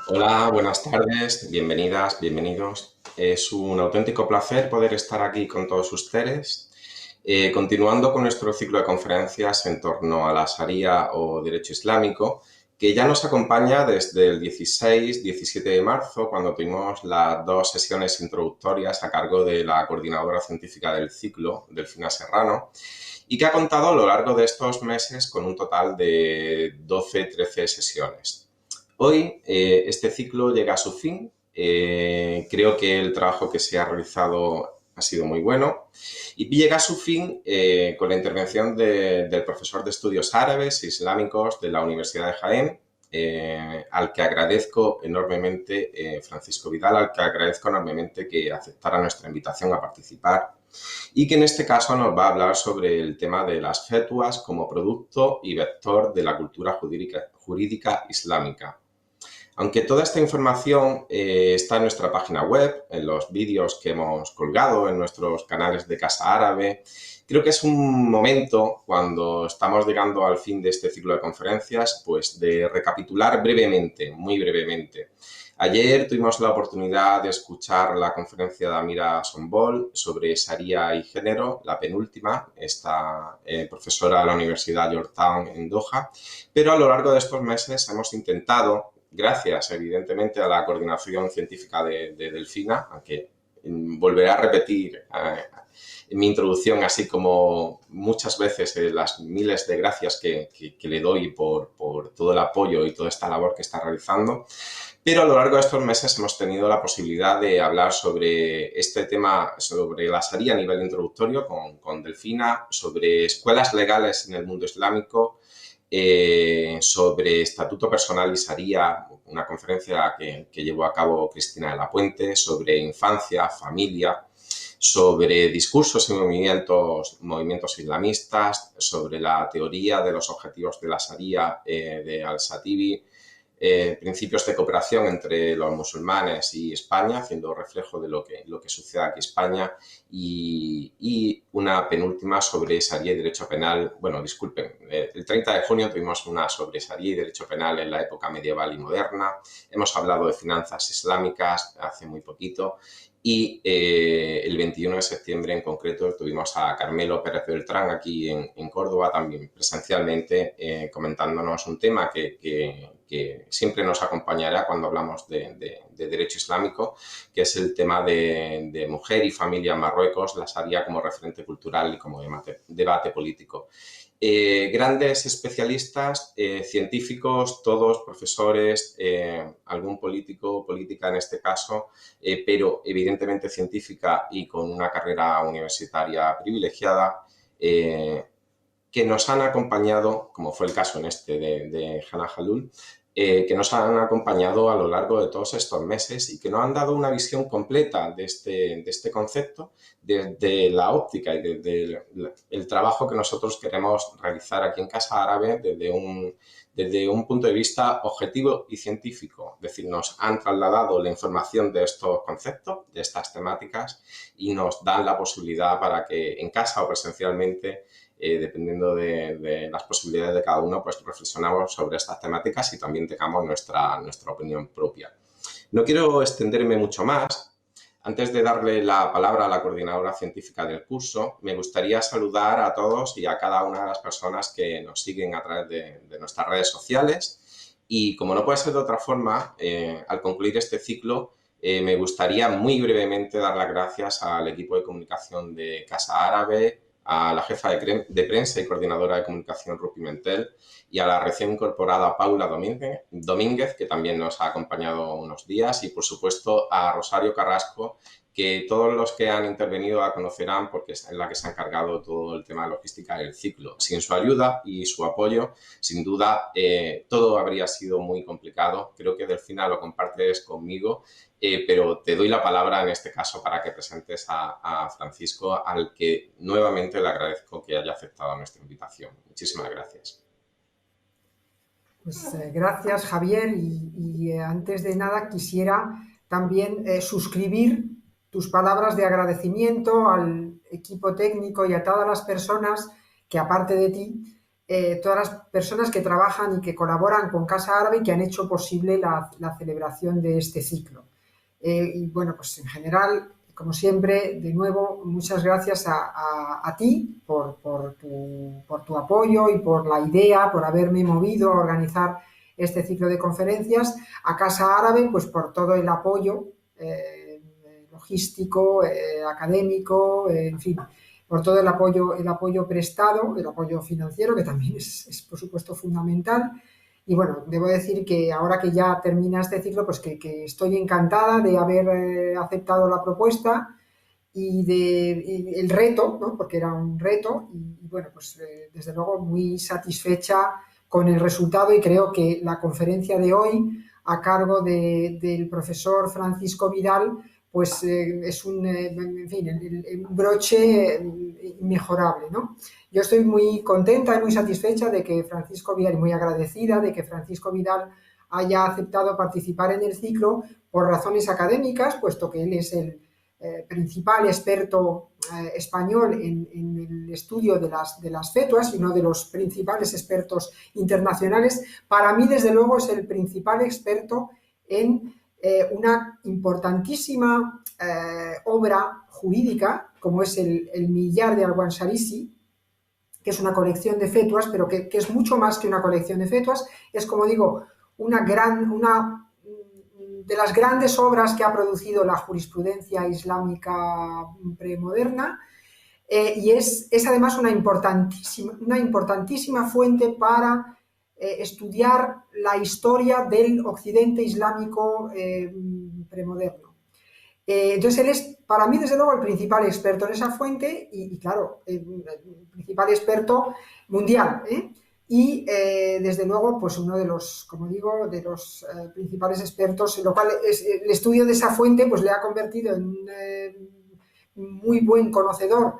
Hola, buenas tardes, bienvenidas, bienvenidos. Es un auténtico placer poder estar aquí con todos ustedes, continuando con nuestro ciclo de conferencias en torno a la Sharia o Derecho Islámico, que ya nos acompaña desde el 16-17 de marzo, cuando tuvimos las dos sesiones introductorias a cargo de la coordinadora científica del ciclo, Delfina Serrano, y que ha contado a lo largo de estos meses con un total de 12-13 sesiones. Hoy este ciclo llega a su fin. Creo que el trabajo que se ha realizado ha sido muy bueno y llega a su fin con la intervención del profesor de estudios árabes e islámicos de la Universidad de Jaén, al que agradezco enormemente, Francisco Vidal, al que agradezco enormemente que aceptara nuestra invitación a participar y que en este caso nos va a hablar sobre el tema de las fetuas como producto y vector de la cultura jurídica islámica. Aunque toda esta información está en nuestra página web, en los vídeos que hemos colgado en nuestros canales de Casa Árabe, creo que es un momento, cuando estamos llegando al fin de este ciclo de conferencias, pues de recapitular brevemente, muy brevemente. Ayer tuvimos la oportunidad de escuchar la conferencia de Amira Sombol sobre Sharia y género, la penúltima, esta profesora de la Universidad Georgetown en Doha, pero a lo largo de estos meses hemos intentado, gracias evidentemente a la coordinación científica de Delfina, aunque volveré a repetir mi introducción, así como muchas veces las miles de gracias que le doy por todo el apoyo y toda esta labor que está realizando. Pero a lo largo de estos meses hemos tenido la posibilidad de hablar sobre este tema, sobre la Sharia a nivel introductorio con Delfina, sobre escuelas legales en el mundo islámico, sobre estatuto personal y Sharia, una conferencia que llevó a cabo Cristina de la Puente, sobre infancia, familia, sobre discursos y movimientos islamistas, sobre la teoría de los objetivos de la Sharia de Al-Shatibi, principios de cooperación entre los musulmanes y España, haciendo reflejo de lo que sucede aquí en España, y una penúltima sobre Sharia y derecho penal. Bueno, disculpen, el 30 de junio tuvimos una sobre Sharia y derecho penal en la época medieval y moderna. Hemos hablado de finanzas islámicas hace muy poquito. Y el 21 de septiembre en concreto tuvimos a Carmelo Pérez Beltrán aquí en Córdoba, también presencialmente, comentándonos un tema que siempre nos acompañará cuando hablamos de derecho islámico, que es el tema de mujer y familia en Marruecos, la Sharia como referente cultural y como debate político. Grandes especialistas, científicos, todos profesores, algún político o política en este caso, pero evidentemente científica y con una carrera universitaria privilegiada, que nos han acompañado, como fue el caso en este de Hannah Halul, que nos han acompañado a lo largo de todos estos meses y que nos han dado una visión completa de este concepto desde la óptica y desde el trabajo que nosotros queremos realizar aquí en Casa Árabe desde un punto de vista objetivo y científico. Es decir, nos han trasladado la información de estos conceptos, de estas temáticas, y nos dan la posibilidad para que en casa o presencialmente, dependiendo de las posibilidades de cada uno, pues reflexionamos sobre estas temáticas y también tengamos nuestra opinión propia. No quiero extenderme mucho más. Antes de darle la palabra a la coordinadora científica del curso, me gustaría saludar a todos y a cada una de las personas que nos siguen a través de nuestras redes sociales. Y como no puede ser de otra forma, al concluir este ciclo, me gustaría muy brevemente dar las gracias al equipo de comunicación de Casa Árabe, a la jefa de prensa y coordinadora de comunicación Rupi Mentel y a la recién incorporada Paula Domínguez, que también nos ha acompañado unos días, y por supuesto a Rosario Carrasco, que todos los que han intervenido la conocerán porque es la que se ha encargado todo el tema de logística del ciclo. Sin su ayuda y su apoyo, sin duda, todo habría sido muy complicado. Creo que Delfina lo compartes conmigo, pero te doy la palabra en este caso para que presentes a Francisco, al que nuevamente le agradezco que haya aceptado nuestra invitación. Muchísimas gracias. Pues gracias, Javier. Antes de nada quisiera también suscribir tus palabras de agradecimiento al equipo técnico y a todas las personas que, aparte de ti, todas las personas que trabajan y que colaboran con Casa Árabe y que han hecho posible la celebración de este ciclo. Y bueno, pues en general, como siempre, de nuevo, muchas gracias a ti por tu apoyo y por la idea, por haberme movido a organizar este ciclo de conferencias, a Casa Árabe, pues por todo el apoyo logístico, académico, en fin, por todo el apoyo prestado, el apoyo financiero, que también es por supuesto fundamental. Y bueno, debo decir que ahora que ya termina este ciclo, pues que estoy encantada de haber aceptado la propuesta y el reto, ¿no? Porque era un reto y bueno, pues desde luego muy satisfecha con el resultado y creo que la conferencia de hoy a cargo del profesor Francisco Vidal pues es en fin, un broche inmejorable, ¿no? Yo estoy muy contenta y muy satisfecha de que Francisco Vidal, y muy agradecida de que Francisco Vidal haya aceptado participar en el ciclo por razones académicas, puesto que él es el principal experto español en el estudio de las fetuas y uno de los principales expertos internacionales. Para mí, desde luego, es el principal experto en una importantísima obra jurídica, como es el Millar de Al-Wansarisi, que es una colección de fetuas, pero que es mucho más que una colección de fetuas. Es, como digo, una de las grandes obras que ha producido la jurisprudencia islámica premoderna, y es además una importantísima fuente para estudiar la historia del occidente islámico premoderno. Entonces él es, para mí, desde luego, el principal experto en esa fuente y claro, el principal experto mundial, ¿eh? Y desde luego, pues uno de los, como digo, de los principales expertos, en lo cual el estudio de esa fuente pues le ha convertido en un muy buen conocedor,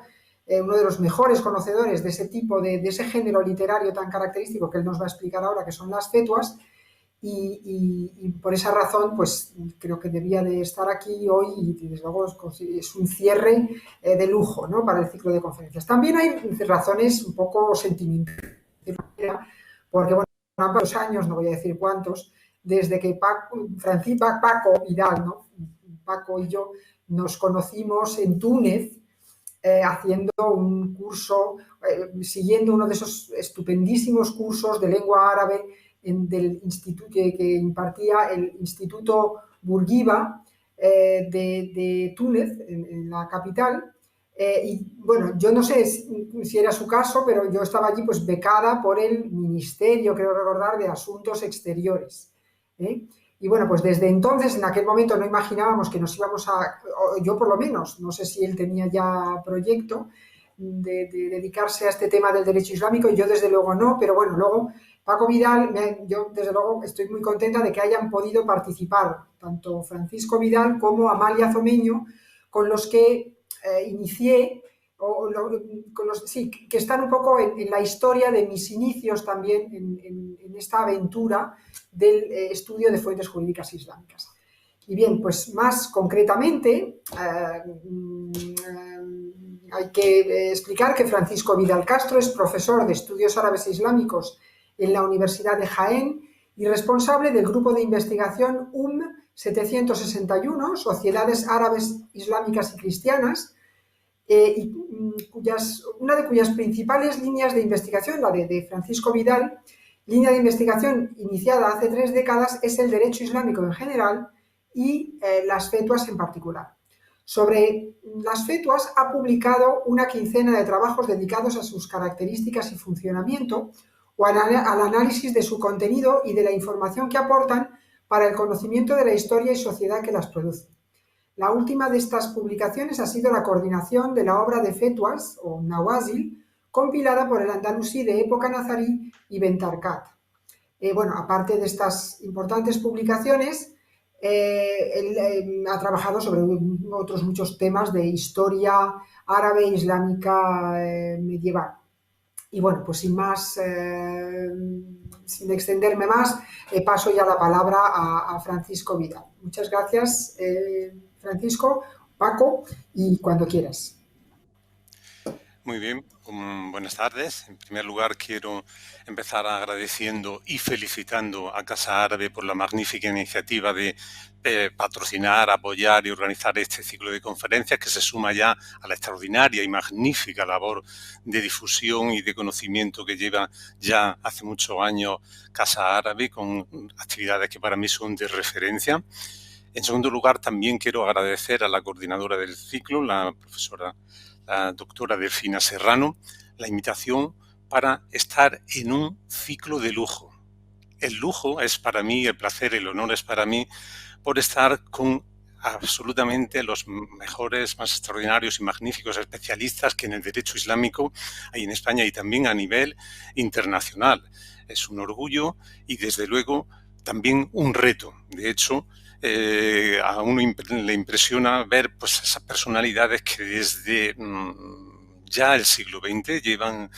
uno de los mejores conocedores de ese tipo, de ese género literario tan característico que él nos va a explicar ahora, que son las fetuas. Y por esa razón, pues creo que debía de estar aquí hoy y desde luego es un cierre de lujo, ¿no? Para el ciclo de conferencias. También hay razones un poco sentimentales, porque bueno, han pasado años, no voy a decir cuántos, desde que Paco Vidal, ¿no? Paco y yo nos conocimos en Túnez, haciendo un curso, siguiendo uno de esos estupendísimos cursos de lengua árabe del instituto que impartía el Instituto Bourguiba de Túnez, en la capital. Y bueno, yo no sé si era su caso, pero yo estaba allí pues becada por el Ministerio, creo recordar, de Asuntos Exteriores. Y bueno, pues desde entonces, en aquel momento no imaginábamos que nos íbamos yo por lo menos, no sé si él tenía ya proyecto de dedicarse a este tema del derecho islámico, y yo desde luego no, pero bueno, luego Paco Vidal, yo desde luego estoy muy contenta de que hayan podido participar tanto Francisco Vidal como Amalia Zomeño, con los que inicié, sí, que están un poco en la historia de mis inicios también en esta aventura del estudio de fuentes jurídicas islámicas. Y bien, pues más concretamente, hay que explicar que Francisco Vidal Castro es profesor de estudios árabes e islámicos en la Universidad de Jaén y responsable del grupo de investigación 761, Sociedades Árabes Islámicas y Cristianas, una de cuyas principales líneas de investigación, la de Francisco Vidal, línea de investigación iniciada hace 3 décadas, es el derecho islámico en general y las fetuas en particular. Sobre las fetuas ha publicado una quincena de trabajos dedicados a sus características y funcionamiento, o al análisis de su contenido y de la información que aportan para el conocimiento de la historia y sociedad que las produce. La última de estas publicaciones ha sido la coordinación de la obra de fetuas, o nawazil, compilada por el andalusí de época nazarí y Bentarcat. Bueno, aparte de estas importantes publicaciones, él ha trabajado sobre otros muchos temas de historia árabe e islámica medieval. Y bueno, pues sin más, sin extenderme más, paso ya la palabra a Francisco Vidal. Muchas gracias, Francisco, Paco, y cuando quieras. Muy bien, buenas tardes. En primer lugar, quiero empezar agradeciendo y felicitando a Casa Árabe por la magnífica iniciativa de patrocinar, apoyar y organizar este ciclo de conferencias que se suma ya a la extraordinaria y magnífica labor de difusión y de conocimiento que lleva ya hace muchos años Casa Árabe, con actividades que para mí son de referencia. En segundo lugar, también quiero agradecer a la coordinadora del ciclo, la doctora Delfina Serrano, la invitación para estar en un ciclo de lujo. El lujo es para mí, el placer, el honor es para mí por estar con absolutamente los mejores, más extraordinarios y magníficos especialistas que en el derecho islámico hay en España y también a nivel internacional. Es un orgullo y desde luego también un reto. De hecho, a uno le impresiona ver pues esas personalidades que desde ya el siglo XX llevan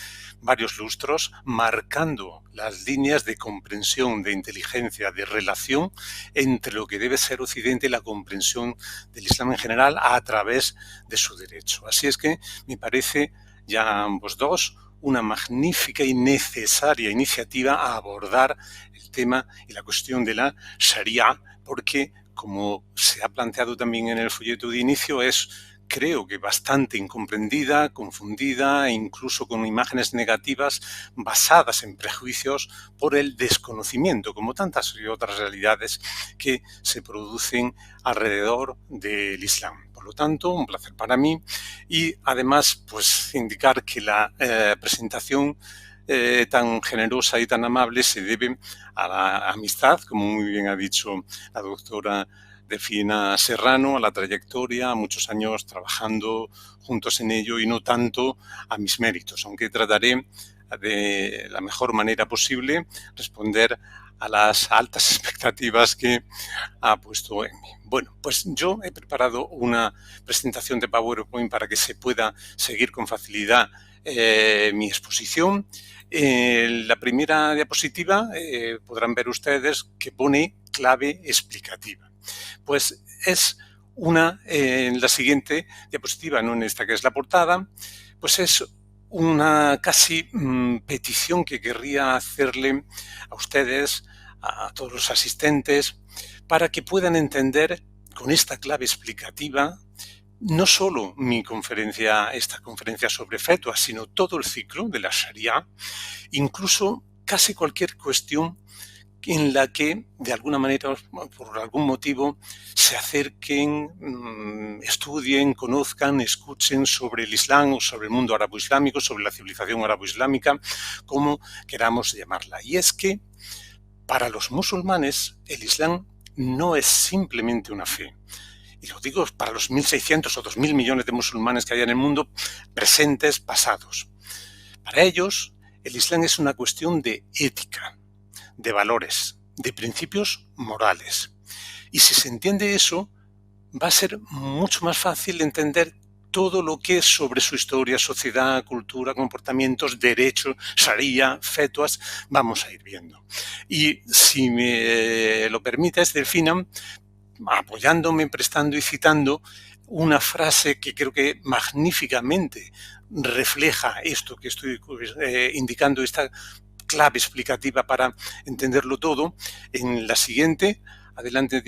varios lustros marcando las líneas de comprensión, de inteligencia, de relación entre lo que debe ser Occidente y la comprensión del Islam en general a través de su derecho. Así es que me parece ya ambos dos una magnífica y necesaria iniciativa a abordar el tema y la cuestión de la Sharia, porque, como se ha planteado también en el folleto de inicio, es, creo que bastante incomprendida, confundida e incluso con imágenes negativas basadas en prejuicios por el desconocimiento, como tantas y otras realidades que se producen alrededor del Islam. Por lo tanto, un placer para mí y además pues indicar que la presentación tan generosa y tan amable se debe a la amistad, como muy bien ha dicho la doctora Delfina Serrano, a la trayectoria, a muchos años trabajando juntos en ello y no tanto a mis méritos, aunque trataré de la mejor manera posible responder a las altas expectativas que ha puesto en mí. Bueno, pues yo he preparado una presentación de PowerPoint para que se pueda seguir con facilidad mi exposición. La primera diapositiva podrán ver ustedes que pone clave explicativa. Pues es en la siguiente diapositiva, no en esta que es la portada, pues es una casi petición que querría hacerle a ustedes, a todos los asistentes, para que puedan entender con esta clave explicativa no solo esta conferencia sobre fetua, sino todo el ciclo de la Sharia, incluso casi cualquier cuestión en la que, de alguna manera, por algún motivo, se acerquen, estudien, conozcan, escuchen sobre el Islam o sobre el mundo árabe-islámico, sobre la civilización árabe-islámica, como queramos llamarla. Y es que, para los musulmanes, el Islam no es simplemente una fe. Y lo digo para los 1.600 o 2.000 millones de musulmanes que hay en el mundo, presentes, pasados. Para ellos, el Islam es una cuestión de ética, de valores, de principios morales. Y si se entiende eso, va a ser mucho más fácil entender todo lo que es sobre su historia, sociedad, cultura, comportamientos, derechos, sharia, fetuas, vamos a ir viendo. Y si me lo permites, Delfina, apoyándome, prestando y citando una frase que creo que magníficamente refleja esto que estoy indicando, esta clave explicativa para entenderlo todo, en la siguiente, adelante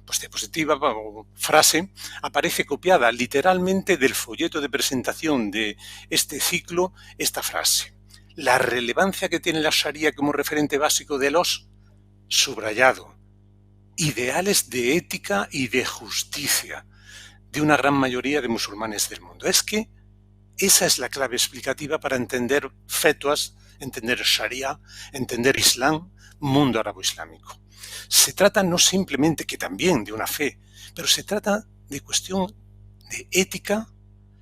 pues diapositiva o frase, aparece copiada literalmente del folleto de presentación de este ciclo, esta frase: la relevancia que tiene la Sharia como referente básico de los, subrayado, ideales de ética y de justicia de una gran mayoría de musulmanes del mundo. Es que esa es la clave explicativa para entender fetuas, entender Sharia, entender Islam, mundo árabe-islámico. Se trata no simplemente, que también, de una fe, pero se trata de cuestión de ética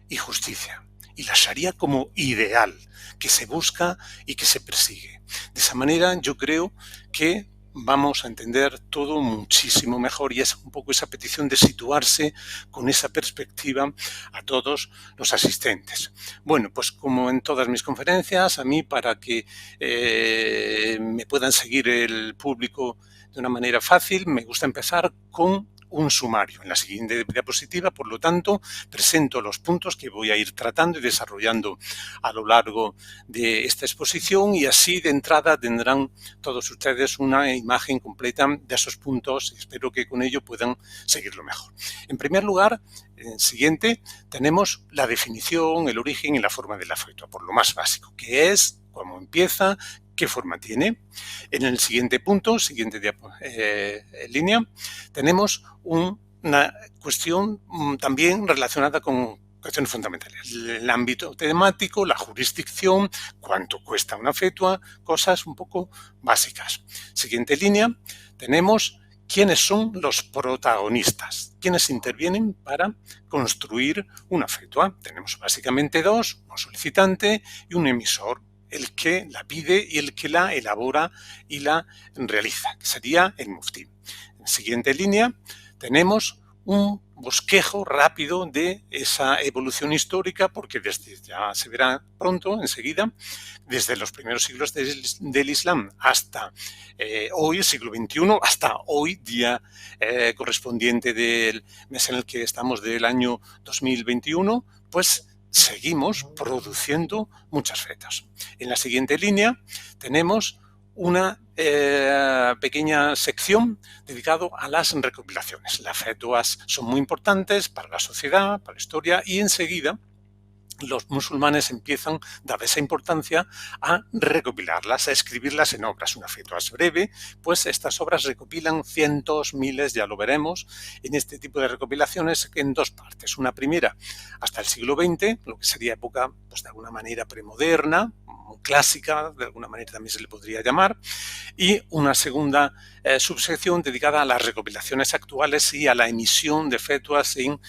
y justicia. Y la Sharia como ideal que se busca y que se persigue. De esa manera yo creo que vamos a entender todo muchísimo mejor, y es un poco esa petición de situarse con esa perspectiva a todos los asistentes. Bueno, pues como en todas mis conferencias, a mí, para que me puedan seguir el público de una manera fácil, me gusta empezar con un sumario. En la siguiente diapositiva, por lo tanto, presento los puntos que voy a ir tratando y desarrollando a lo largo de esta exposición, y así de entrada tendrán todos ustedes una imagen completa de esos puntos y espero que con ello puedan seguirlo mejor. En primer lugar, en el siguiente, tenemos la definición, el origen y la forma de la fetua, por lo más básico, que es, cómo empieza, qué forma tiene. En el siguiente punto, siguiente línea, tenemos una cuestión también relacionada con cuestiones fundamentales. El ámbito temático, la jurisdicción, cuánto cuesta una fetua, cosas un poco básicas. Siguiente línea, tenemos quiénes son los protagonistas, quiénes intervienen para construir una fetua. Tenemos básicamente dos, un solicitante y un emisor, el que la pide y el que la elabora y la realiza, que sería el muftí. En la siguiente línea tenemos un bosquejo rápido de esa evolución histórica, porque desde, ya se verá pronto, enseguida, desde los primeros siglos del Islam hasta hoy, el siglo XXI, hasta hoy, día correspondiente del mes en el que estamos, del año 2021, pues seguimos produciendo muchas fetas. En la siguiente línea tenemos una pequeña sección dedicada a las recopilaciones. Las fetuas son muy importantes para la sociedad, para la historia, y enseguida los musulmanes empiezan, dada esa importancia, a recopilarlas, a escribirlas en obras. Una fetua es breve, pues estas obras recopilan cientos, miles, ya lo veremos, en este tipo de recopilaciones en dos partes. Una primera hasta el siglo XX, lo que sería época, pues de alguna manera premoderna, clásica, de alguna manera también se le podría llamar, y una segunda subsección dedicada a las recopilaciones actuales y a la emisión de fetuas en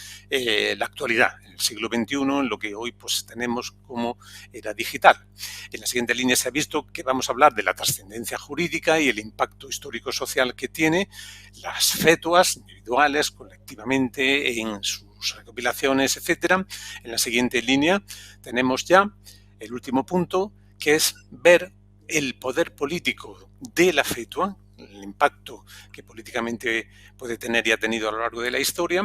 la actualidad, en el siglo XXI, en lo que hoy pues tenemos como era digital. En la siguiente línea se ha visto que vamos a hablar de la trascendencia jurídica y el impacto histórico-social que tiene las fetuas individuales, colectivamente, en sus recopilaciones, etc. En la siguiente línea tenemos ya el último punto, que es ver el poder político de la fetua, el impacto que políticamente puede tener y ha tenido a lo largo de la historia,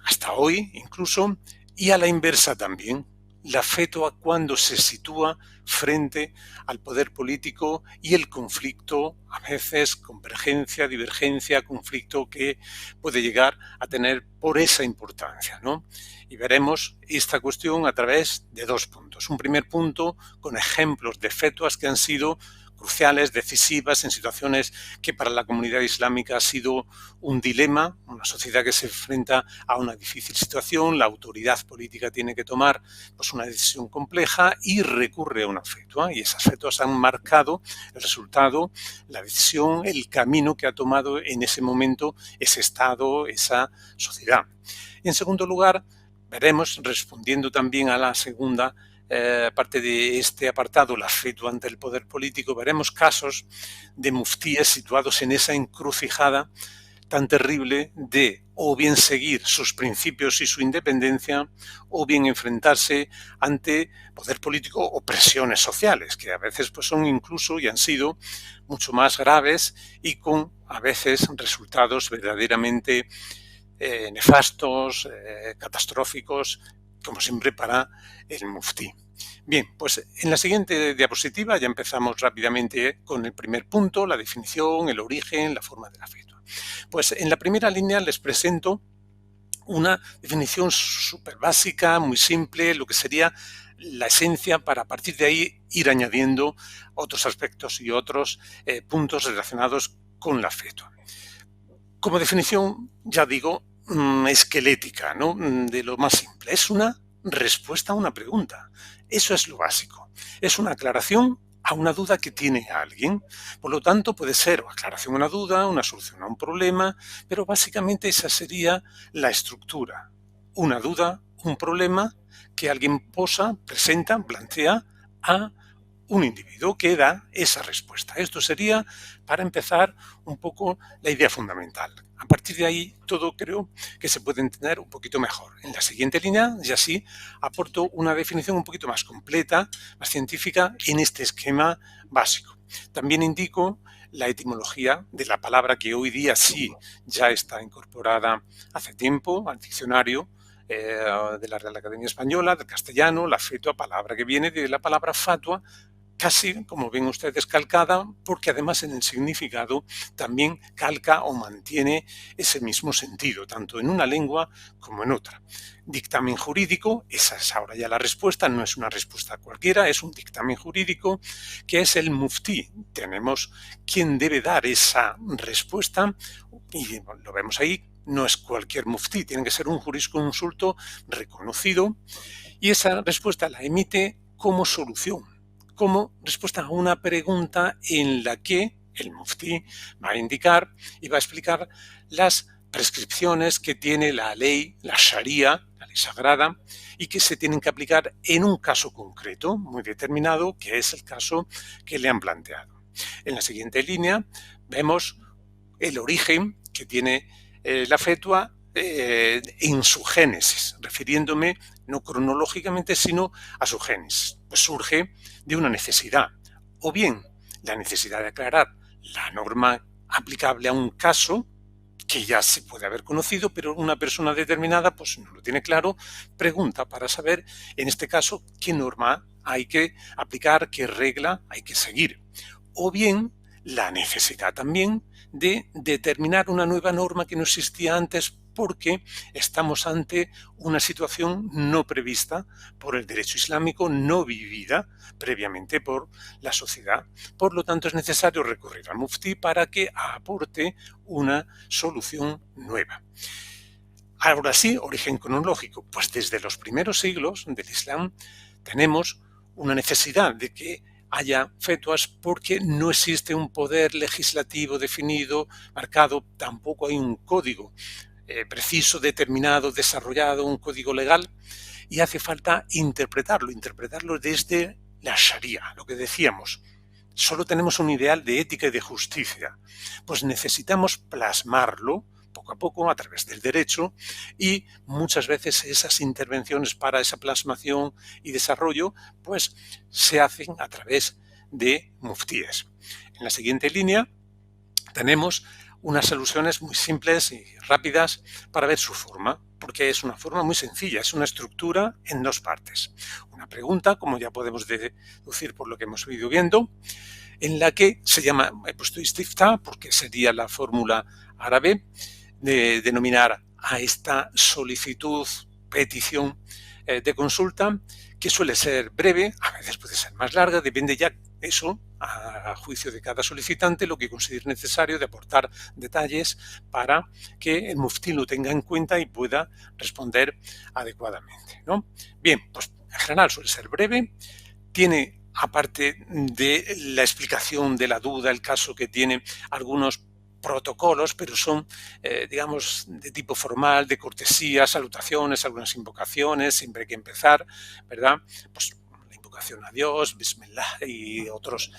hasta hoy incluso, y a la inversa también, la fetua cuando se sitúa frente al poder político y el conflicto, a veces convergencia, divergencia, conflicto que puede llegar a tener por esa importancia, ¿no? Y veremos esta cuestión a través de dos puntos. Un primer punto con ejemplos de fetuas que han sido cruciales, decisivas, en situaciones que para la comunidad islámica ha sido un dilema, una sociedad que se enfrenta a una difícil situación, la autoridad política tiene que tomar pues, una decisión compleja y recurre a una fetua, y esas fetuas han marcado el resultado, la decisión, el camino que ha tomado en ese momento ese Estado, esa sociedad. Y en segundo lugar, veremos, respondiendo también a la segunda parte de este apartado, la fetua ante el poder político, veremos casos de muftíes situados en esa encrucijada tan terrible de o bien seguir sus principios y su independencia o bien enfrentarse ante poder político o presiones sociales, que a veces pues, son incluso y han sido mucho más graves y con a veces resultados verdaderamente nefastos, catastróficos, como siempre para el muftí. Bien, pues en la siguiente diapositiva ya empezamos rápidamente con el primer punto, la definición, el origen, la forma de la fetua. Pues en la primera línea les presento una definición súper básica, muy simple, lo que sería la esencia para a partir de ahí ir añadiendo otros aspectos y otros puntos relacionados con la fetua. Como definición, ya digo, esquelética, ¿no? De lo más simple. Es una respuesta a una pregunta. Eso es lo básico. Es una aclaración a una duda que tiene alguien. Por lo tanto, puede ser aclaración a una duda, una solución a un problema, pero básicamente esa sería la estructura. Una duda, un problema que alguien posa, presenta, plantea a un individuo que da esa respuesta. Esto sería, para empezar, un poco la idea fundamental. A partir de ahí, todo creo que se puede entender un poquito mejor. En la siguiente línea, ya sí, aporto una definición un poquito más completa, más científica, en este esquema básico. También indico la etimología de la palabra que hoy día sí ya está incorporada hace tiempo al diccionario de la Real Academia Española, del castellano, la fetua, palabra que viene de la palabra fatua, casi, como ven ustedes, calcada, porque además en el significado también calca o mantiene ese mismo sentido, tanto en una lengua como en otra. Dictamen jurídico, esa es ahora ya la respuesta, no es una respuesta cualquiera, es un dictamen jurídico que es el muftí. Tenemos quien debe dar esa respuesta y lo vemos ahí, no es cualquier muftí, tiene que ser un jurisconsulto reconocido y esa respuesta la emite como solución, como respuesta a una pregunta en la que el muftí va a indicar y va a explicar las prescripciones que tiene la ley, la Sharia, la ley sagrada, y que se tienen que aplicar en un caso concreto, muy determinado, que es el caso que le han planteado. En la siguiente línea vemos el origen que tiene la fetua en su génesis, refiriéndome no cronológicamente, sino a su génesis. Pues surge de una necesidad, o bien la necesidad de aclarar la norma aplicable a un caso que ya se puede haber conocido, pero una persona determinada pues no lo tiene claro, pregunta para saber, en este caso, qué norma hay que aplicar, qué regla hay que seguir. O bien la necesidad también de determinar una nueva norma que no existía antes porque estamos ante una situación no prevista por el derecho islámico, no vivida previamente por la sociedad. Por lo tanto, es necesario recurrir al muftí para que aporte una solución nueva. Ahora sí, origen cronológico. Pues desde los primeros siglos del Islam tenemos una necesidad de que haya fetuas porque no existe un poder legislativo definido, marcado, tampoco hay un código preciso, determinado, desarrollado, un código legal, y hace falta interpretarlo desde la Sharia, lo que decíamos. Solo tenemos un ideal de ética y de justicia, pues necesitamos plasmarlo poco a poco a través del derecho y muchas veces esas intervenciones para esa plasmación y desarrollo pues se hacen a través de muftíes. En la siguiente línea tenemos unas soluciones muy simples y rápidas para ver su forma, porque es una forma muy sencilla, es una estructura en dos partes. Una pregunta, como ya podemos deducir por lo que hemos ido viendo, en la que se llama, he puesto istiftá porque sería la fórmula árabe de denominar a esta solicitud, petición de consulta, que suele ser breve, a veces puede ser más larga, depende ya eso, a juicio de cada solicitante, lo que considere necesario de aportar detalles para que el muftí lo tenga en cuenta y pueda responder adecuadamente, ¿no? Bien, pues en general suele ser breve, tiene, aparte de la explicación de la duda, el caso que tiene algunos protocolos, pero son, digamos, de tipo formal, de cortesía, salutaciones, algunas invocaciones, siempre hay que empezar, ¿verdad? Pues la invocación a Dios, Bismillah y otros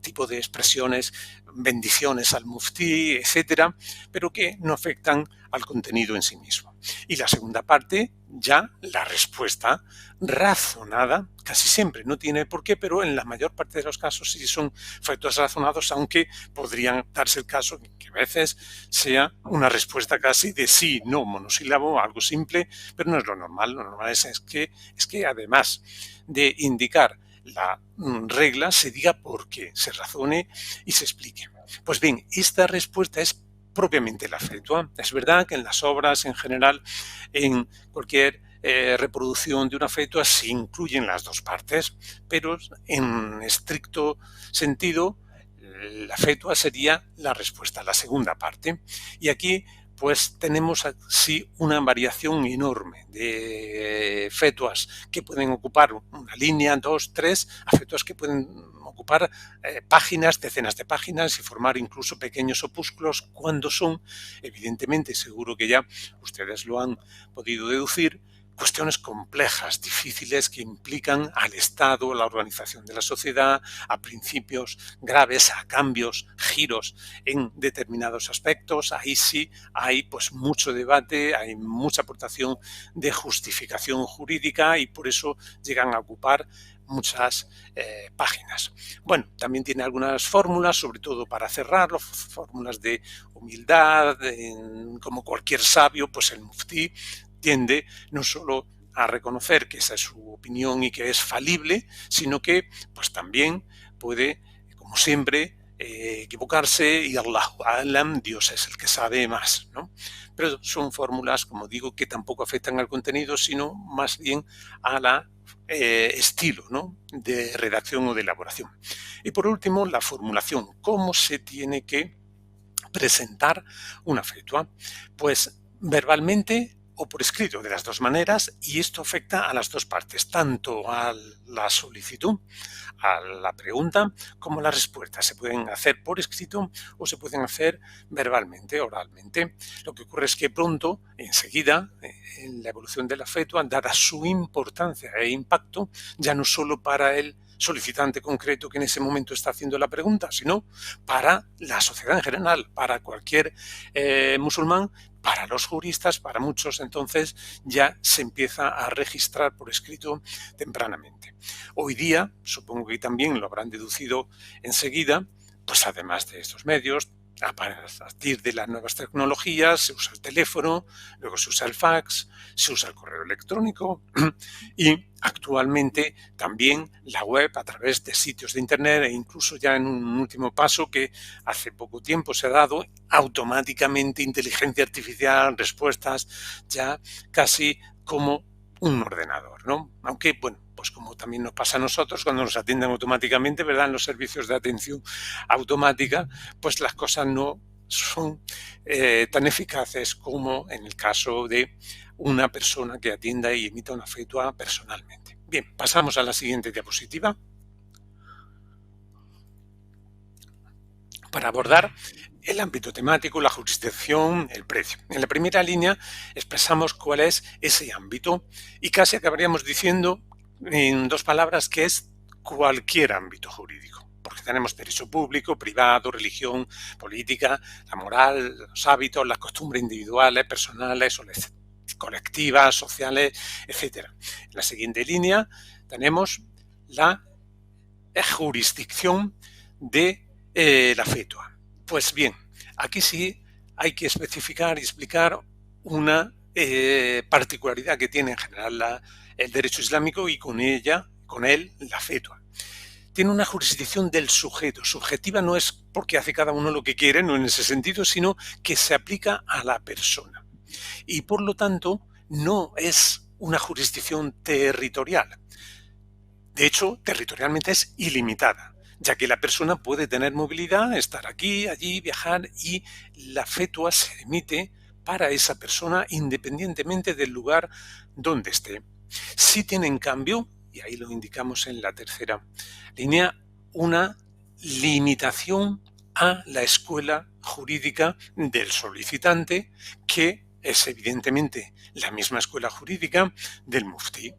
tipo de expresiones, bendiciones al muftí, etcétera, pero que no afectan al contenido en sí mismo. Y la segunda parte, ya la respuesta razonada, casi siempre, no tiene por qué, pero en la mayor parte de los casos sí son efectos razonados, aunque podrían darse el caso que a veces sea una respuesta casi de sí, no, monosílabo, algo simple, pero no es lo normal. Lo normal es que además de indicar la regla, se diga por qué, se razone y se explique. Pues bien, esta respuesta es propiamente la fetua. Es verdad que en las obras en general, en cualquier reproducción de una fetua se incluyen las dos partes, pero en estricto sentido la fetua sería la respuesta, la segunda parte. Y aquí pues tenemos así una variación enorme de fetuas que pueden ocupar una línea, dos, tres, a fetuas que pueden ocupar páginas, decenas de páginas y formar incluso pequeños opúsculos cuando son, evidentemente, seguro que ya ustedes lo han podido deducir, cuestiones complejas, difíciles, que implican al Estado, a la organización de la sociedad, a principios graves, a cambios, giros en determinados aspectos. Ahí sí hay pues mucho debate, hay mucha aportación de justificación jurídica y por eso llegan a ocupar muchas páginas. Bueno, también tiene algunas fórmulas, sobre todo para cerrarlo, fórmulas de humildad, como cualquier sabio, pues el muftí tiende no solo a reconocer que esa es su opinión y que es falible, sino que pues también puede, como siempre, equivocarse y Allahu A'lam, Dios es el que sabe más, ¿no? Pero son fórmulas, como digo, que tampoco afectan al contenido, sino más bien a la estilo, ¿no?, de redacción o de elaboración. Y por último, la formulación. ¿Cómo se tiene que presentar una fetua? Pues verbalmente o por escrito, de las dos maneras, y esto afecta a las dos partes, tanto a la solicitud, a la pregunta, como a la respuesta. Se pueden hacer por escrito o se pueden hacer verbalmente, oralmente. Lo que ocurre es que pronto, enseguida, en la evolución de la fetua, dada su importancia e impacto, ya no solo para el solicitante concreto que en ese momento está haciendo la pregunta, sino para la sociedad en general, para cualquier musulmán, para los juristas, para muchos, entonces ya se empieza a registrar por escrito tempranamente. Hoy día, supongo que también lo habrán deducido enseguida, pues además de estos medios, a partir de las nuevas tecnologías, se usa el teléfono, luego se usa el fax, se usa el correo electrónico y actualmente también la web a través de sitios de internet e incluso ya en un último paso que hace poco tiempo se ha dado, automáticamente inteligencia artificial, respuestas ya casi como un ordenador, ¿no? Aunque, bueno, pues como también nos pasa a nosotros cuando nos atienden automáticamente, ¿verdad?, en los servicios de atención automática, pues las cosas no son tan eficaces como en el caso de una persona que atienda y emita una fetua personalmente. Bien, pasamos a la siguiente diapositiva. Para abordar el ámbito temático, la jurisdicción, el precio. En la primera línea expresamos cuál es ese ámbito y casi acabaríamos diciendo en dos palabras que es cualquier ámbito jurídico, porque tenemos derecho público, privado, religión, política, la moral, los hábitos, las costumbres individuales, personales o colectivas, sociales, etc. En la siguiente línea tenemos la jurisdicción de la fetua. Pues bien, aquí sí hay que especificar y explicar una particularidad que tiene en general el derecho islámico y con él la fetua. Tiene una jurisdicción del sujeto. Subjetiva no es porque hace cada uno lo que quiere, no en ese sentido, sino que se aplica a la persona. Y por lo tanto no es una jurisdicción territorial. De hecho, territorialmente es ilimitada, ya que la persona puede tener movilidad, estar aquí, allí, viajar y la fetua se emite para esa persona independientemente del lugar donde esté. Sí tiene en cambio, y ahí lo indicamos en la tercera línea, una limitación a la escuela jurídica del solicitante, que es evidentemente la misma escuela jurídica del muftí.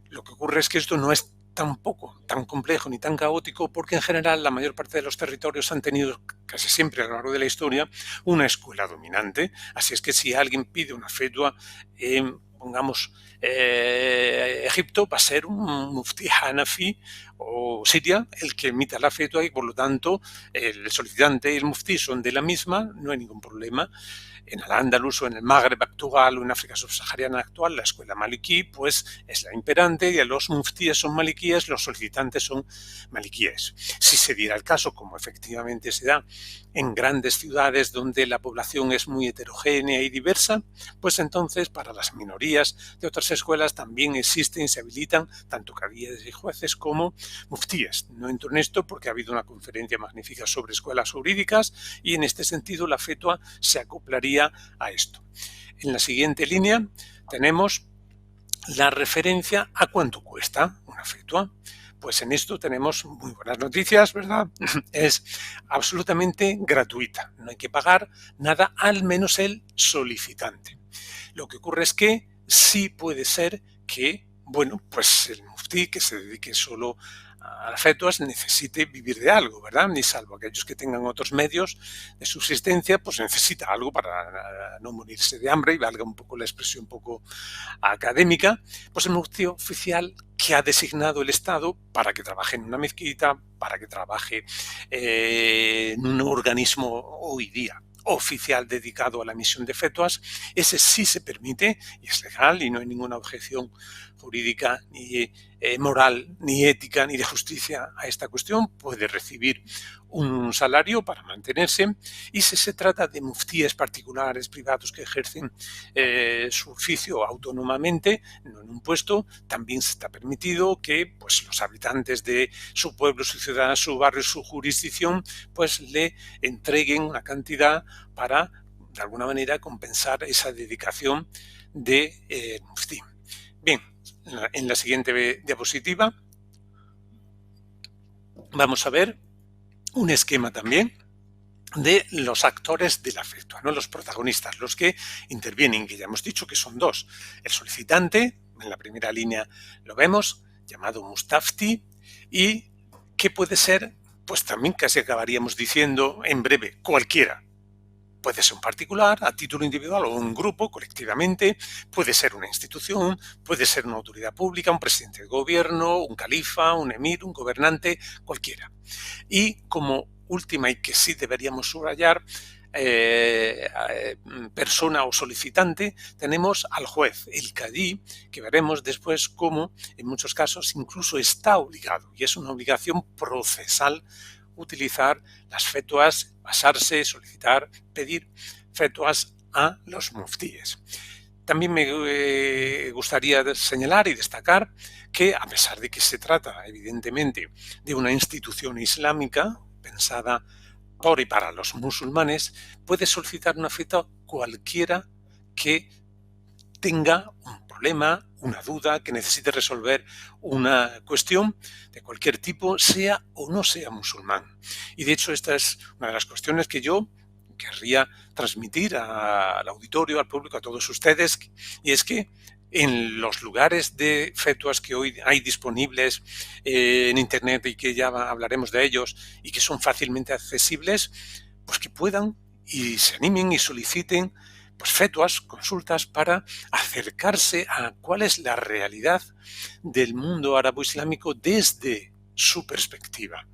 Lo que ocurre es que esto no es tampoco tan complejo ni tan caótico porque en general la mayor parte de los territorios han tenido casi siempre a lo largo de la historia una escuela dominante. Así es que si alguien pide una fetua pongamos Egipto, va a ser un muftí hanafi o siria el que emita la fetua y por lo tanto el solicitante y el muftí son de la misma, no hay ningún problema. En Al-Ándalus o en el Magreb actual o en África subsahariana actual, la escuela maliquí pues es la imperante y los muftíes son maliquíes, los solicitantes son maliquíes. Si se diera el caso, como efectivamente se da en grandes ciudades donde la población es muy heterogénea y diversa, pues entonces para las minorías de otras escuelas también existen y se habilitan tanto cadíes y jueces como muftíes. No entro en esto porque ha habido una conferencia magnífica sobre escuelas jurídicas y en este sentido la fetua se acoplaría a esto. En la siguiente línea tenemos la referencia a cuánto cuesta una fetua. Pues en esto tenemos muy buenas noticias, ¿verdad? Es absolutamente gratuita, no hay que pagar nada, al menos el solicitante. Lo que ocurre es que sí puede ser que, bueno, pues el muftí que se dedique solo a las fetuas necesite vivir de algo, ¿verdad? Ni salvo aquellos que tengan otros medios de subsistencia, pues necesita algo para no morirse de hambre, y valga un poco la expresión un poco académica, pues el muftí oficial que ha designado el Estado para que trabaje en una mezquita, para que trabaje en un organismo hoy día oficial dedicado a la emisión de fetuas, ese sí se permite y es legal y no hay ninguna objeción jurídica, ni moral, ni ética, ni de justicia a esta cuestión. Puede recibir un salario para mantenerse, y si se trata de muftíes particulares, privados, que ejercen su oficio autónomamente, no en un puesto, también se está permitido que pues, los habitantes de su pueblo, su ciudad, su barrio, su jurisdicción, pues le entreguen una cantidad para, de alguna manera, compensar esa dedicación de muftí. Bien, en la siguiente diapositiva vamos a ver un esquema también de los actores de la fetua, ¿no? Los protagonistas, los que intervienen, que ya hemos dicho que son dos. El solicitante, en la primera línea lo vemos, llamado mustafti, y que puede ser, pues también casi acabaríamos diciendo en breve, cualquiera. Puede ser un particular, a título individual, o un grupo, colectivamente. Puede ser una institución, puede ser una autoridad pública, un presidente de gobierno, un califa, un emir, un gobernante, cualquiera. Y como última, y que sí deberíamos subrayar, persona o solicitante, tenemos al juez, el cadí, que veremos después cómo en muchos casos incluso está obligado, y es una obligación procesal, utilizar las fetuas, basarse, solicitar, pedir fetuas a los muftíes. También me gustaría señalar y destacar que, a pesar de que se trata, evidentemente, de una institución islámica pensada por y para los musulmanes, puede solicitar una fetua cualquiera que tenga un problema, una duda, que necesite resolver una cuestión de cualquier tipo, sea o no sea musulmán. Y de hecho esta es una de las cuestiones que yo querría transmitir al auditorio, al público, a todos ustedes, y es que en los lugares de fetuas que hoy hay disponibles en Internet, y que ya hablaremos de ellos, y que son fácilmente accesibles, pues que puedan y se animen y soliciten pues fetuas, consultas, para acercarse a cuál es la realidad del mundo árabe-islámico desde su perspectiva.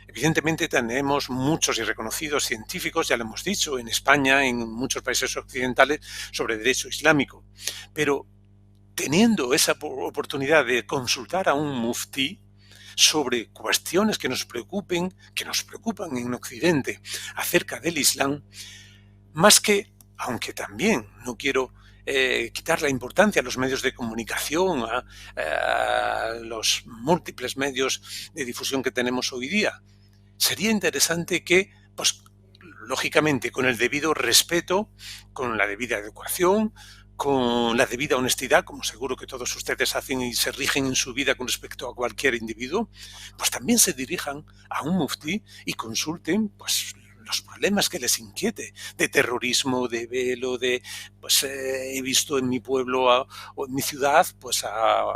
Evidentemente tenemos muchos y reconocidos científicos, ya lo hemos dicho, en España, en muchos países occidentales, sobre derecho islámico, pero teniendo esa oportunidad de consultar a un muftí sobre cuestiones que nos preocupan en Occidente acerca del Islam, más que, aunque también no quiero quitar la importancia a los medios de comunicación, a los múltiples medios de difusión que tenemos hoy día, sería interesante que, pues, lógicamente, con el debido respeto, con la debida educación, con la debida honestidad, como seguro que todos ustedes hacen y se rigen en su vida con respecto a cualquier individuo, pues también se dirijan a un muftí y consulten, pues, los problemas que les inquiete, de terrorismo, de velo, pues he visto en mi pueblo o en mi ciudad, pues a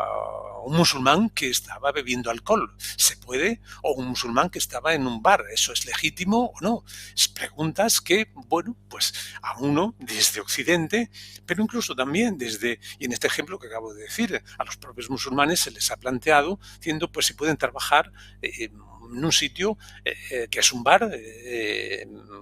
un musulmán que estaba bebiendo alcohol. ¿Se puede? O un musulmán que estaba en un bar. ¿Eso es legítimo o no? Es preguntas que, bueno, pues a uno desde Occidente, pero incluso también desde, y en este ejemplo que acabo de decir, a los propios musulmanes se les ha planteado, diciendo pues si pueden trabajar en un sitio que es un bar,